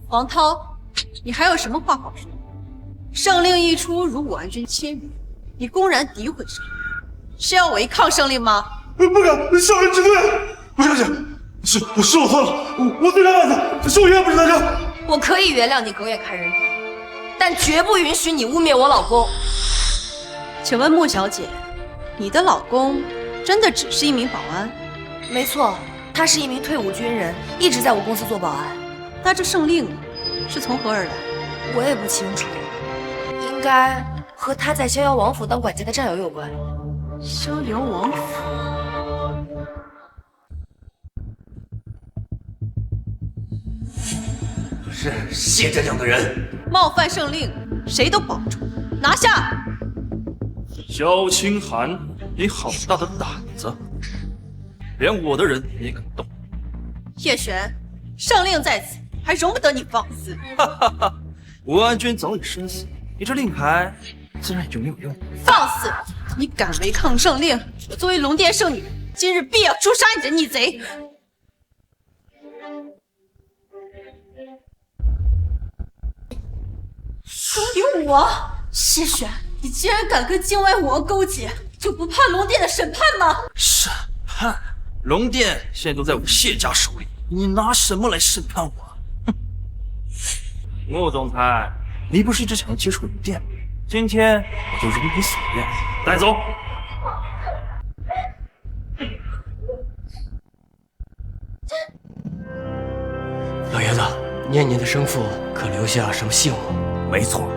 王涛，你还有什么话好说？圣令一出，如武安君千余，你公然诋毁圣令，是要违抗圣令吗？不敢，少人之罪。不是，是我错了，我对他儿子，是我原谅不是大家。我可以原谅你狗眼看人低，但绝不允许你污蔑我老公。请问穆小姐，你的老公真的只是一名保安？没错，他是一名退伍军人，一直在我公司做保安。那这圣令是从何而来？我也不清楚，应该和他在逍遥王府当管家的战友有关。逍遥王府。是谢战将的人，冒犯圣令，谁都保不住，拿下！萧清寒，你好大的胆子，连我的人也敢动！叶璇，圣令在此，还容不得你放肆！哈哈哈，武安君早已身死，你这令牌自然也就没有用。放肆！你敢违抗圣令，我作为龙殿圣女，今日必要诛杀你这逆贼！勾引我，谢璇，你竟然敢跟境外武王勾结，就不怕龙殿的审判吗？审判？龙殿现在都在我谢家手里，你拿什么来审判我？哼！穆总裁，你不是一直想要接触龙殿吗？今天我就如你所愿，带走。老爷子，念念的生父可留下什么信物？没错，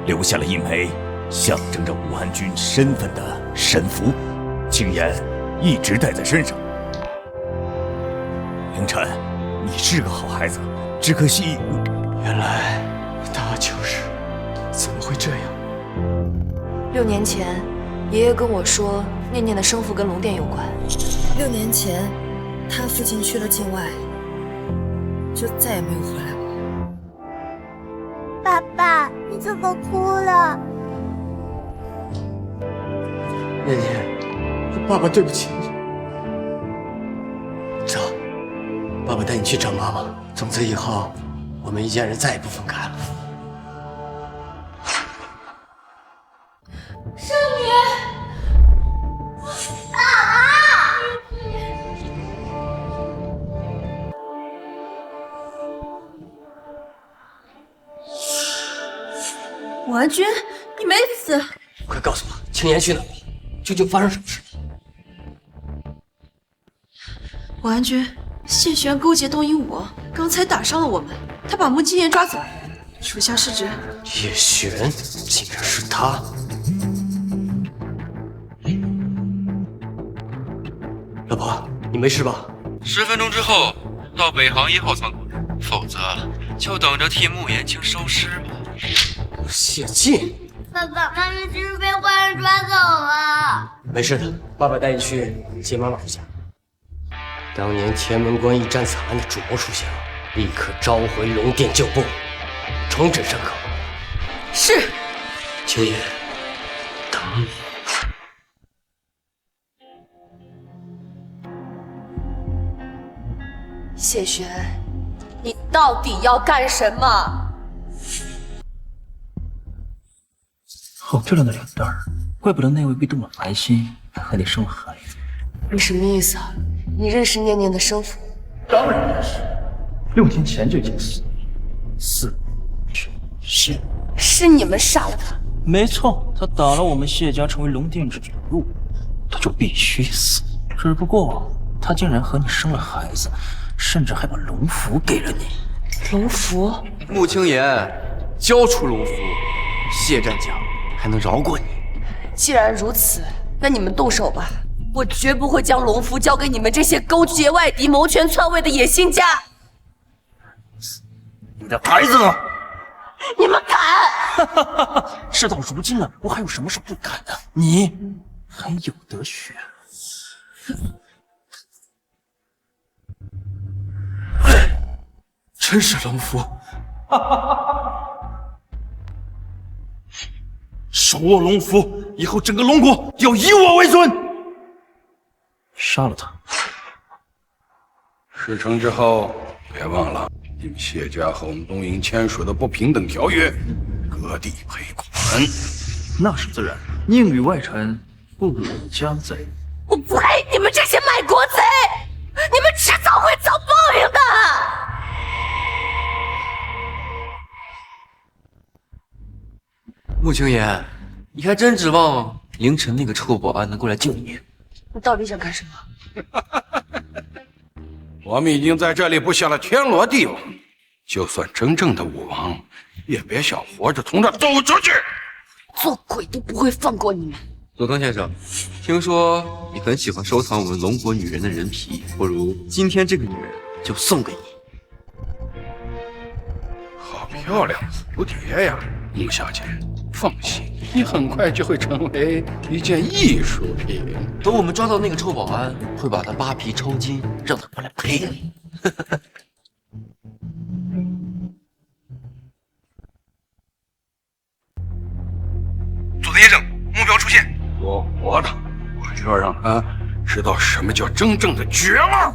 留下了一枚象征着武安君身份的神符，青岩一直带在身上。凌晨，你是个好孩子，只可惜，原来他就是，怎么会这样？6年前，爷爷跟我说，念念的生父跟龙殿有关。6年前，他父亲去了境外，就再也没有回来过。爸爸，你怎么哭了？念念，爸爸对不起你。走，爸爸带你去找妈妈。从此以后，我们一家人再也不分开了。圣女，爸爸！武安君，你没死！快告诉我，青岩去哪了？究竟发生什么事？武安君，谢璇勾结东瀛武王，刚才打伤了我们，他把穆青岩抓走，属下失职。叶璇，竟然是他！老婆，你没事吧？10分钟之后到北航1号仓库，否则就等着替穆延青收尸吧。谢晋，爸爸妈咪是不是被坏人抓走了？没事的，爸爸带你去接妈妈回家。当年天门关一战惨案的主谋出现了，立刻召回龙殿旧部，重整山口。是。秋叶，等你。谢璇，你到底要干什么？好漂亮的脸蛋儿，怪不得那位被动了凡心，还得生了孩子。你什么意思啊？你认识念念的生父？当然认识，6天前就已经死了。4、9、10，是你们杀了他？没错，他打了我们谢家成为龙殿之主的路，他就必须死。只不过他竟然和你生了孩子，甚至还把龙符给了你。龙符？穆青岩，交出龙符，谢战将还能饶过你。既然如此，那你们动手吧。我绝不会将龙符交给你们这些勾结外敌、谋权篡位的野心家。你的孩子呢？你们敢！事到如今了，我还有什么是不敢的？你还有得选。真是龙符！说手握龙符，以后整个龙国要以我为尊。杀了他。事成之后，别忘了应谢家和我们东瀛签署的不平等条约，割地赔款。那是自然，宁与外臣，不与家贼。我呸！你们这些卖国贼，你们迟早会遭报应的。穆青言，你还真指望凌晨那个臭保安能过来救你？你到底想干什么？我们已经在这里布下了天罗地网，就算真正的武王，也别想活着从这走出去。做鬼都不会放过你们。佐藤先生，听说你很喜欢收藏我们龙国女人的人皮，不如今天这个女人就送给你。好漂亮，蝴蝶呀，穆小姐，放心，你很快就会成为一件艺术品。等我们抓到那个臭保安，会把他扒皮抽筋，让他过来赔你。佐藤先生，目标出现。我活的，我就要让他知道什么叫真正的绝望。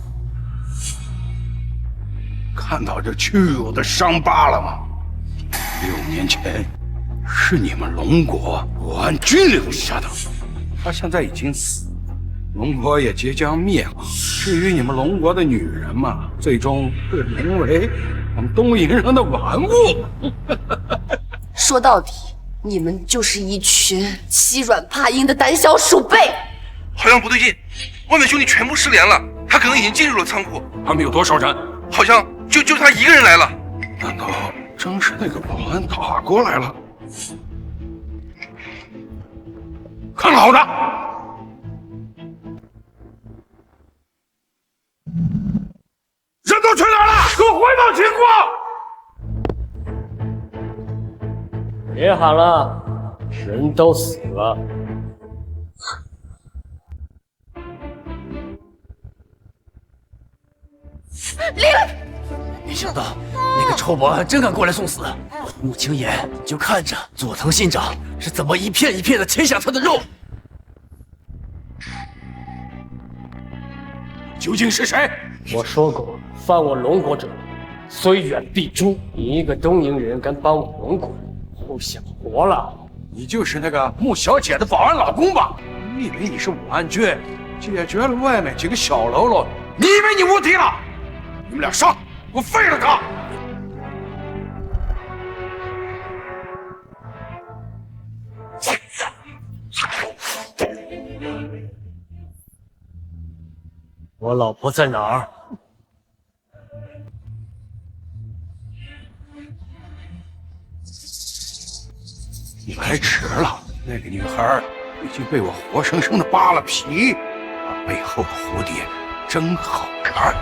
看到这屈辱的伤疤了吗？6年前是你们龙国武安君留下的，他现在已经死了，龙国也即将灭亡。至于你们龙国的女人嘛，最终会沦为我们东瀛人的玩物。说到底，你们就是一群欺软怕硬的胆小鼠辈。好像不对劲，外面兄弟全部失联了，他可能已经进入了仓库。他们有多少人？好像就他一个人来了。难道真是那个保安打过来了？看好的！人都去哪儿了？给我汇报情况！别喊了，人都死了。没想到那个臭保安真敢过来送死。穆青言就看着佐藤信长是怎么一片一片的切下他的肉。究竟是谁？我说过，犯我龙国者，虽远必诛。你一个东瀛人敢帮我龙国，不想活了？你就是那个穆小姐的保安老公吧？你以为你是武安君，解决了外面几个小喽啰，你以为你无敌了？你们俩上，给我废了他！我老婆在哪儿？你来迟了，那个女孩已经被我活生生的扒了皮，她背后的蝴蝶真好看。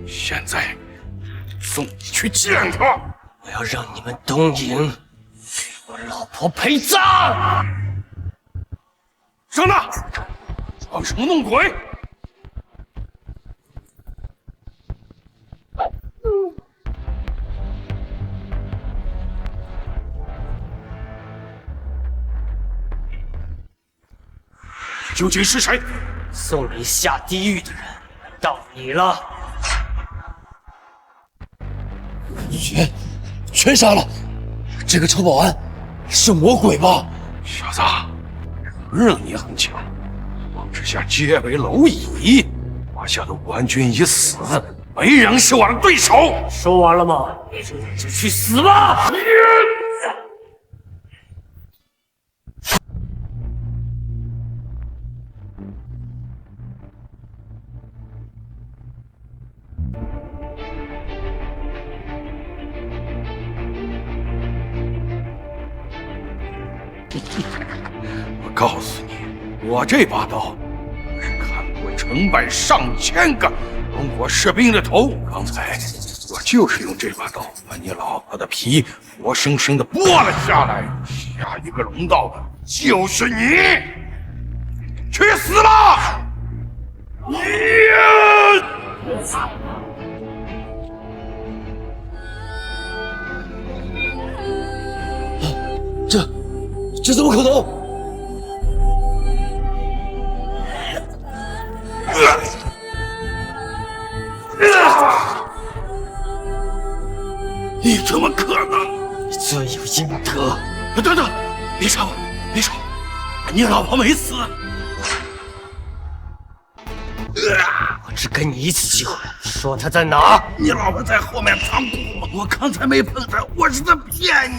现在送你去见她。我要让你们东瀛给我老婆陪葬！上那，装什么弄鬼？究竟是谁？送你下地狱的人，到你了。全杀了！这个臭保安是魔鬼吧？小子，承认你很强，我之下皆为蝼蚁。华夏的武安君已死，没人是我的对手。说完了吗？就去死吧！我告诉你，我这把刀是砍过成百上千个龙国士兵的头。刚才我就是用这把刀把你老婆的皮活生生的剥了下来。下一个龙道的就是你，去死吧！这怎么可能？你怎么可能？你罪有应得！等等，别杀我，别杀我！你老婆没死。我只给你一次机会，说她在哪？你老婆在后面仓库，我刚才没碰她，我是在骗你。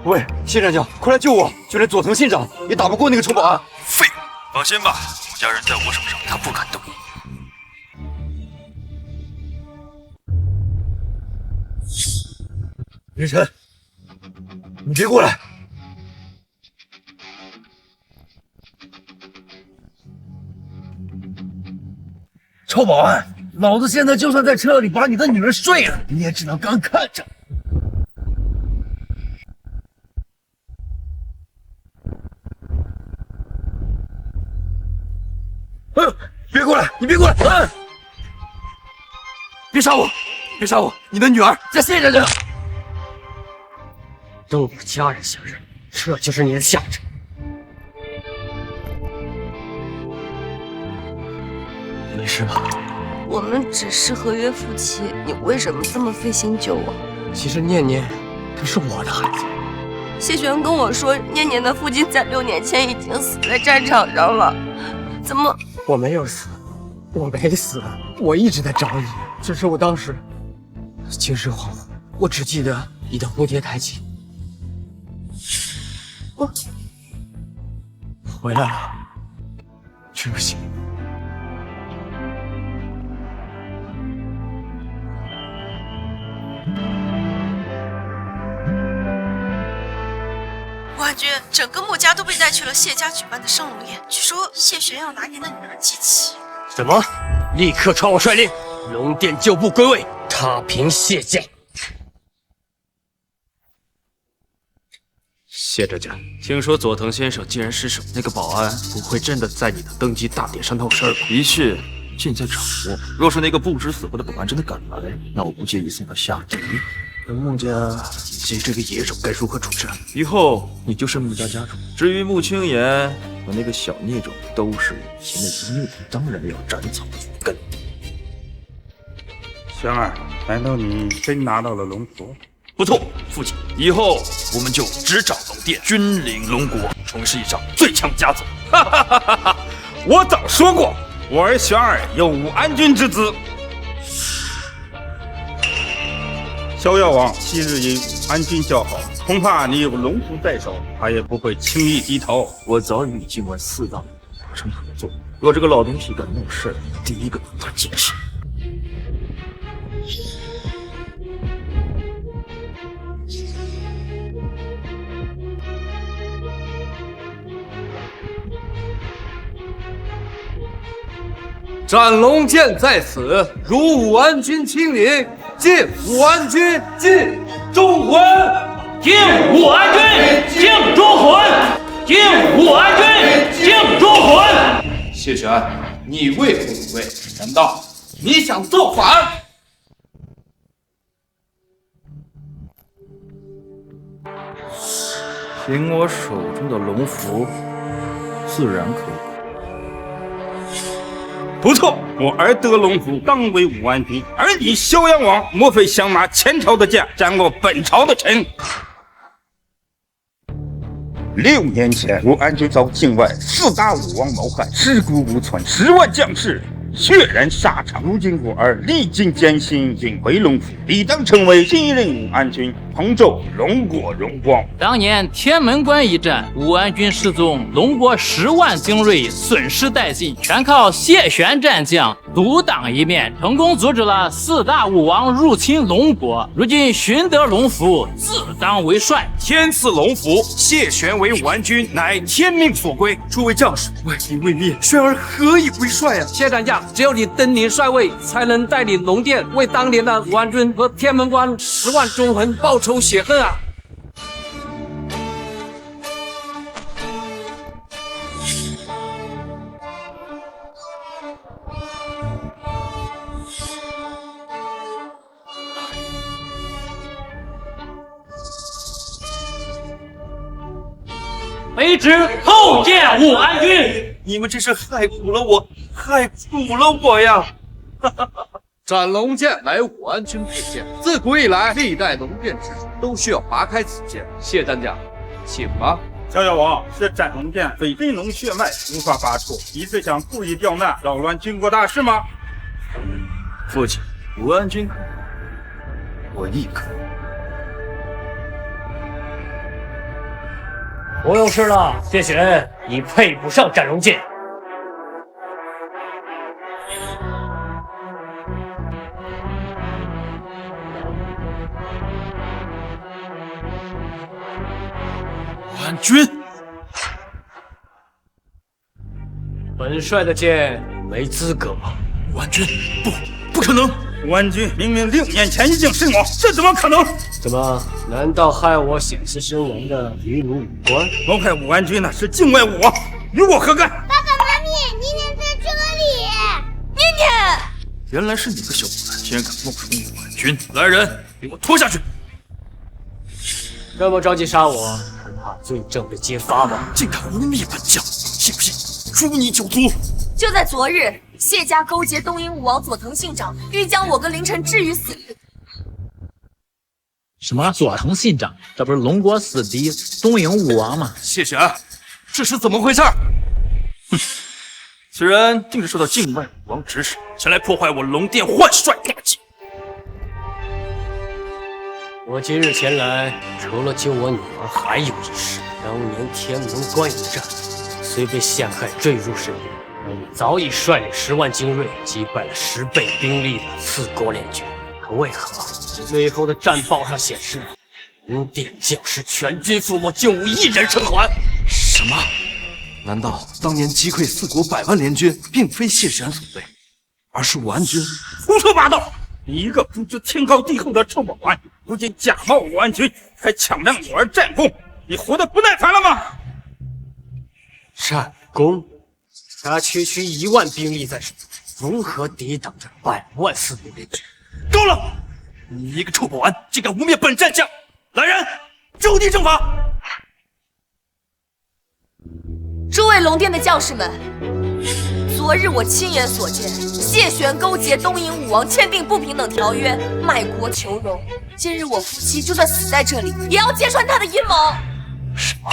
喂，谢战将，快来救我！就连佐藤信长也打不过那个臭保安。废物！放心吧，我家人在我手上，他不敢动你。日晨，你别过来！臭保安，老子现在就算在车里把你的女儿睡了，你也只能干看着。别过来！你别过来！别杀我！别杀我！你的女儿在谢战将。动我家人相认，这就是你的下场。没事吧？我们只是合约夫妻，你为什么这么费心救我？其实念念她是我的孩子。谢玄跟我说，念念的父亲在6年前已经死在战场上了，怎么？我没有死，我没死，我一直在找你，只是我当时精神恍惚，我只记得你的蝴蝶台记。我回来了，对不起。官军，整个穆家都被带去了谢家举办的升龙宴，据说谢玄要拿您的女儿祭旗。什么？立刻传我率领龙殿旧部归位，踏平谢家。谢战将，听说佐藤先生既然失手，那个保安不会真的在你的登基大典上闹事儿吧？一切尽在掌握。若是那个不知死活的保安真的敢来，那我不介意送他下地狱。穆家以及这个野种该如何处置？以后你就是穆家家主。至于穆青言和那个小孽种，都是以前的阴孽，当然要斩草除根。玄儿，难道你真拿到了龙符？不错，父亲，以后我们就执掌龙殿，君临龙国，重施一掌最强家族。哈哈哈哈哈！我早说过，我儿玄儿有武安君之姿。逍遥王昔日与武安君交好，恐怕你有龙符在手，他也不会轻易低头。我早已与境外4大达成合作，若这个老东西敢闹事，第一个把他解释。斩龙剑在此，如武安君亲临，敬武安君尽忠魂，敬武安君敬忠魂，敬武安君敬忠魂。谢玄，你为何不为？难道你想造反？凭我手中的龙符，自然可以。不错，我儿得龙符，当为武安君，而你逍遥王，莫非想拿前朝的剑斩我本朝的臣？6年前，武安君遭境外4大武王谋害，尸骨无存，10万将士血染沙场。如今我儿历尽艰辛，引回龙符，理当成为新一任武安君，彭州龙国荣光。当年天门关一战，武安君失踪，龙国10万精锐损失殆尽，全靠谢玄战将独当一面，成功阻止了4大武王入侵龙国。如今寻得龙符，自当为帅。天赐龙符，谢玄为武安君，乃天命所归。诸位将士，外敌未灭，玄儿何以为帅啊？谢战将，只有你登临帅位，才能带领龙殿为当年的武安君和天门关10万忠魂报仇雪恨啊！卑职叩见武安君。你们真是害苦了我，害苦了我呀！斩龙剑乃武安君佩剑，自古以来，历代龙殿之主都需要拔开此剑。谢担架，请拔。逍遥王，这斩龙剑非真龙血脉，无法拔出。你是想故意刁难，扰乱军国大事吗？父亲，武安君，我亦可。不用试了，谢玄，你配不上斩龙剑。安君，本帅的剑没资格。武安君，不可能！武安君明明6年前已经身亡，这怎么可能？怎么？难道害我险些身亡的与你无关？谋害武安君的是境外武王，与我何干？爸爸妈咪，妮妮在这里。妮妮，原来是你个小武兰，竟然敢冒充武安君！来人，给我拖下去！这么着急杀我，恐怕罪证被揭发吧？竟敢污蔑本将，信不信诛你九族？就在昨日，谢家勾结东瀛武王佐藤信长，欲将我跟凌晨置于死地。什么佐藤信长？这不是龙国死敌东瀛武王吗？谢玄，这是怎么回事？哼，此人定是受到境外武王指使，前来破坏我龙殿换帅大计。我今日前来，除了救我女儿，还有一事。当年天门关一战，虽被陷害坠入深渊，而你早已率领10万精锐，击败了10倍兵力的四国联军。可为何最后的战报上显示，龙殿将士全军覆没，就无一人生还？什么？难道当年击溃4国100万联军，并非谢玄所为，而是武安君？胡说八道！你一个不知天高地厚的臭保安，如今假冒武安君，还抢亮我儿战功，你活得不耐烦了吗？战功？他区1万兵力在手，如何抵挡这100万4国联军？够了！你一个臭保安，竟敢污蔑本战将！来人，就地正法！诸位龙殿的将士们，昨日我亲眼所见，谢玄勾结东瀛武王签订不平等条约，卖国求荣。今日我夫妻就算死在这里，也要揭穿他的阴谋。什么？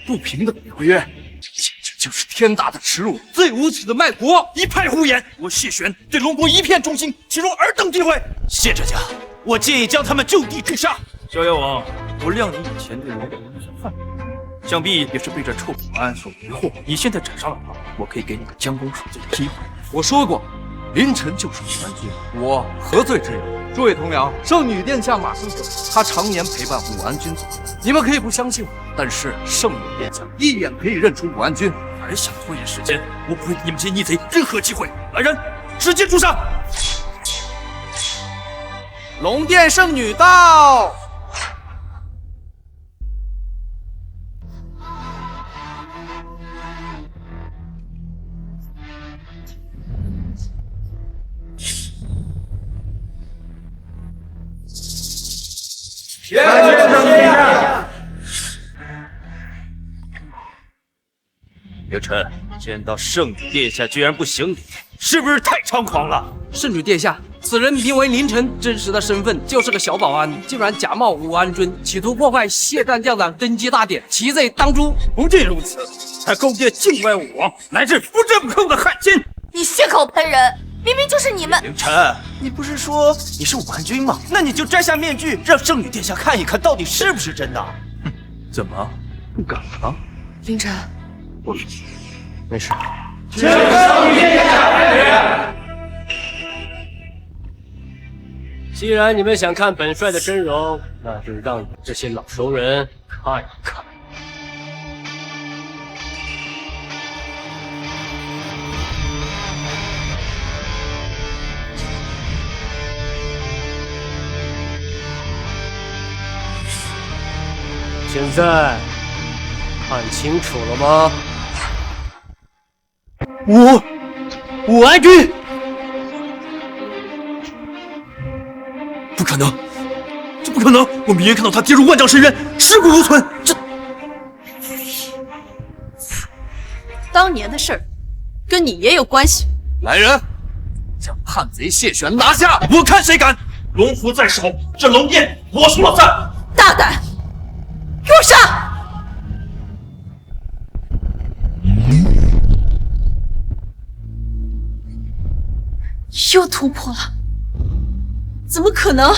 不平等条约？这简直就是天大的耻辱，最无耻的卖国！一派胡言！我谢玄对龙国一片忠心，岂容尔等诋毁？谢这家，我建议将他们就地诛杀。逍遥王，我料你以前对龙国有些犯意，想必也是被这臭保安所迷惑。你现在斩杀了他，我可以给你个将功赎罪的机会。我说过，凌晨就是武安君，我何罪之有？诸位同僚，圣女殿下马上走，她常年陪伴武安君左右。你们可以不相信我，但是圣女殿下一眼可以认出武安君。还想拖延时间？我不会给你们这些逆贼任何机会！来人，直接诛杀！龙殿圣女到！凌晨，见到圣女殿下居然不行礼，是不是太猖狂了？圣女殿下，此人名为凌晨，真实的身份就是个小保安，竟然假冒武安君，企图破坏谢战将的登基大典，其罪当诛。不仅如此，还勾结境外武王，乃至不折不扣的汉奸。你血口喷人，明明就是你们！凌晨，你不是说你是武安君吗？那你就摘下面具，让圣女殿下看一看，到底是不是真的。怎么不敢了？凌晨，没事。请圣女殿下开旨。既然你们想看本帅的真容，那就让你这些老熟人看一看。现在看清楚了吗？武安君，不可能，这不可能！我明眼看到他跌入万丈深渊，尸骨无存。这年的事儿，跟你也有关系。来人，将叛贼谢玄拿下！我看谁敢！龙符在手，这龙殿我说了算。大胆，给我上！又突破了，怎么可能？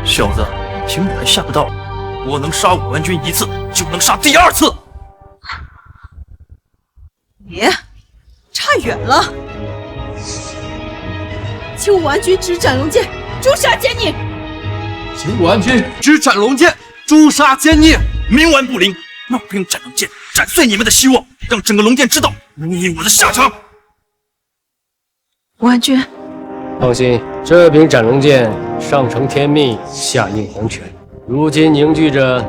小子，凭你还吓不到我能杀武安君一次，就能杀第二次。你差远了！请武安君执斩龙剑，诛杀奸佞！请武安君执斩龙剑，诛杀奸佞！冥顽不灵，那我用斩龙剑斩碎你们的希望，让整个龙殿知道你我的下场。武安君，放心，这柄斩龙剑上承天命，下应黄泉，如今凝聚着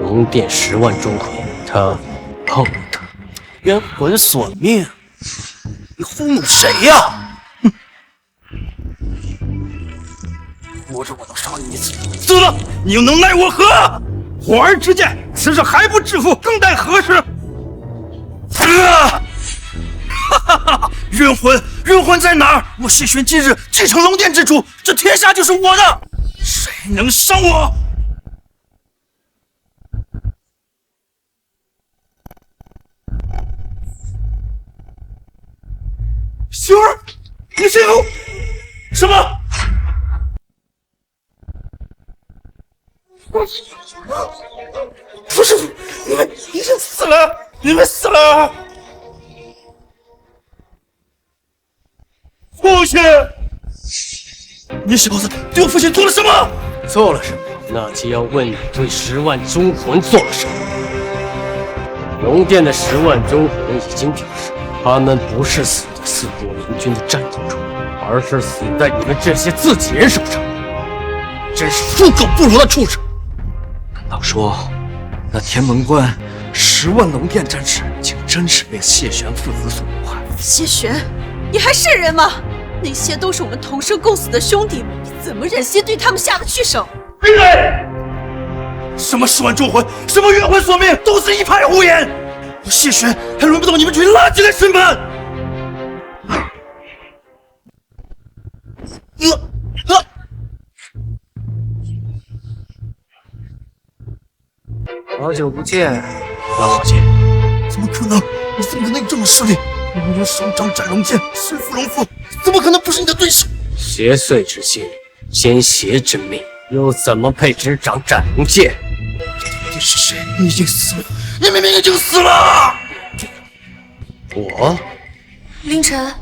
龙殿10万忠魂，他碰不得。冤魂索命，你糊弄谁呀？活着我能杀你一次，死了你又能奈我何？火儿之剑，此时还不致富，更待何时？哈哈哈！冤魂在哪儿？我谢玄今日继承龙殿之主，这天下就是我的，谁能伤我？星儿，你信服？什么？不是，你们已经死了，你们死了！父亲，你小子对我父亲做了什么？做了什么？那就要问你对10万忠魂做了什么。龙殿的10万忠魂已经表示，他们不是死在四国联军的战斗中，而是死在你们这些自己人手上。真是猪狗不如的畜生！难道说，那天门关10万龙殿战士，竟真是被谢玄父子所谋害？谢玄，你还是人吗？那些都是我们同生共死的兄弟，你怎么忍心对他们下得去手？闭嘴！什么10万忠魂，什么冤魂索命，都是一派胡言！我谢玄还轮不到你们这群垃圾来审判！好久不见，老伙计。怎么可能？你怎么可能有这种实力？龙元手掌斩龙剑，身负龙符，怎么可能不是你的对手？邪祟之心，奸邪之命，又怎么配执掌斩龙剑？到底是谁？你已经死了！你明明已经死了！我？凌晨，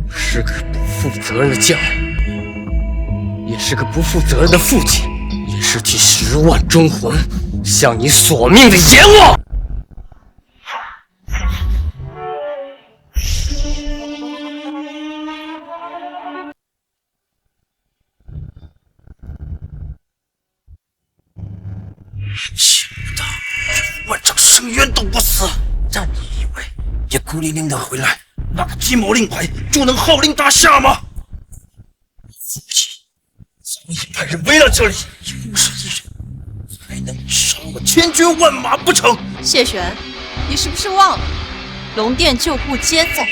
是个不负责任的将领，也是个不负责任的父亲，也是替10万忠魂向你索命的阎王！想不到万丈深渊都不死，但你以为也孤零零的回来，那个鸡毛令牌就能号令大夏吗？父亲早已派人围了这里，不是一人才能杀我千军万马不成？谢玄，你是不是忘了龙殿旧部皆在？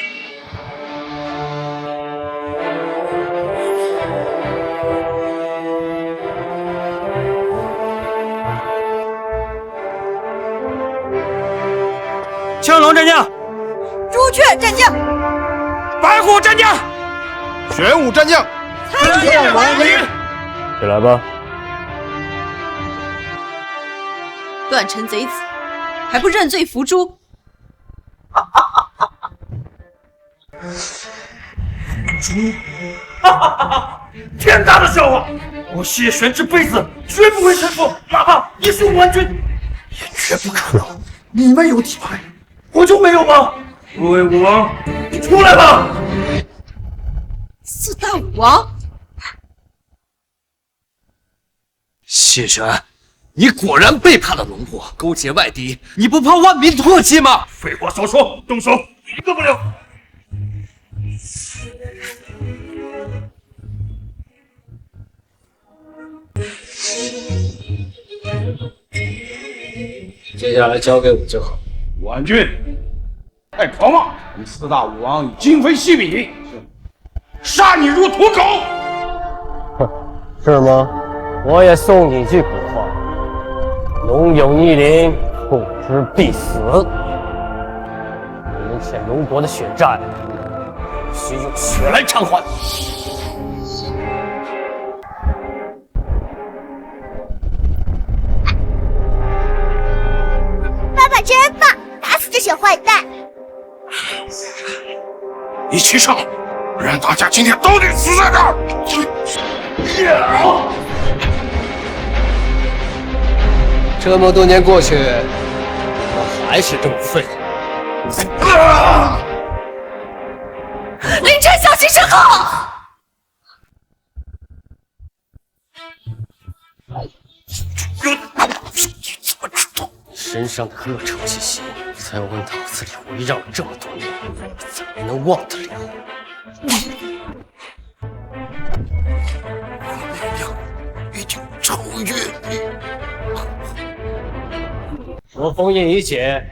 青龙战将，朱雀战将，白虎战将，玄武战将，参见王爷。起来吧。乱臣贼子，还不认罪服诛？猪！天大的笑话！我谢玄这辈子绝不会臣服，哪怕你是武安君，也绝不可能。你们有底牌，我就没有吗？各位武王，出来吧！4大武王，谢玄，你果然背叛了龙国，勾结外敌，你不怕万民唾弃吗？废话少说，动手，一个不留！接下来交给我就好。武安君，太狂妄！你四大武王已今非昔比，杀你如屠狗！哼，是吗？我也送你句古话：龙有逆鳞，不知必死。你们欠龙国的血债，需用血来偿还。爸爸真棒，打死这些坏蛋！一起上，不然大家今天都得死在这儿！这么多年过去，我还是这么愤人。凌晨，小心身后！身上的恶臭气息，在我脑子里围绕了这么多年，怎么能忘得了？已经超越你。我封印一解，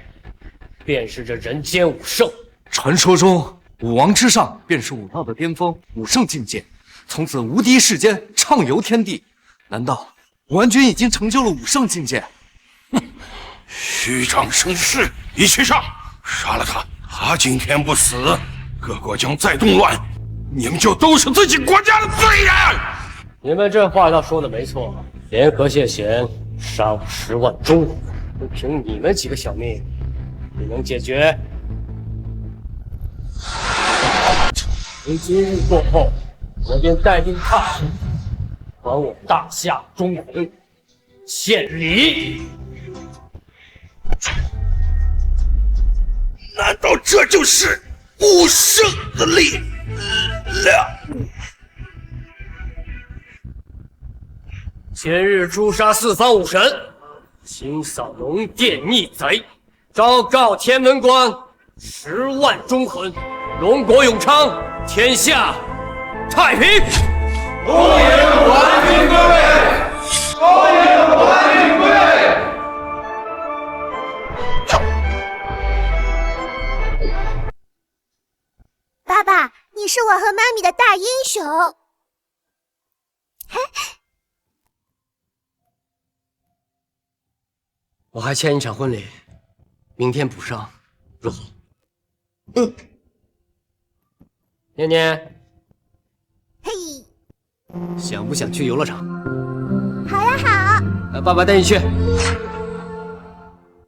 便是这人间武圣。传说中，武王之上便是武道的巅峰，武圣境界，从此无敌世间，畅游天地。难道武安君已经成就了武圣境界？虚张声势，一起上，杀了他！他今天不死，各国将再动乱，你们就都是自己国家的罪人。你们这话倒说的没错，联合谢贤，杀我10万中国，就凭你们几个小命，也能解决？从今日过后，我便带兵踏平，还我大夏中红献礼。难道这就是武圣的力量？今日诛杀四方武神，清扫龙殿逆贼，昭告天门关10万忠魂，龙国永昌，天下太平。恭迎武安君归位！恭迎武安君归位！爸爸，你是我和妈咪的大英雄。我还欠一场婚礼，明天补上，如何？念念，嘿，想不想去游乐场？好呀好。爸爸带你去。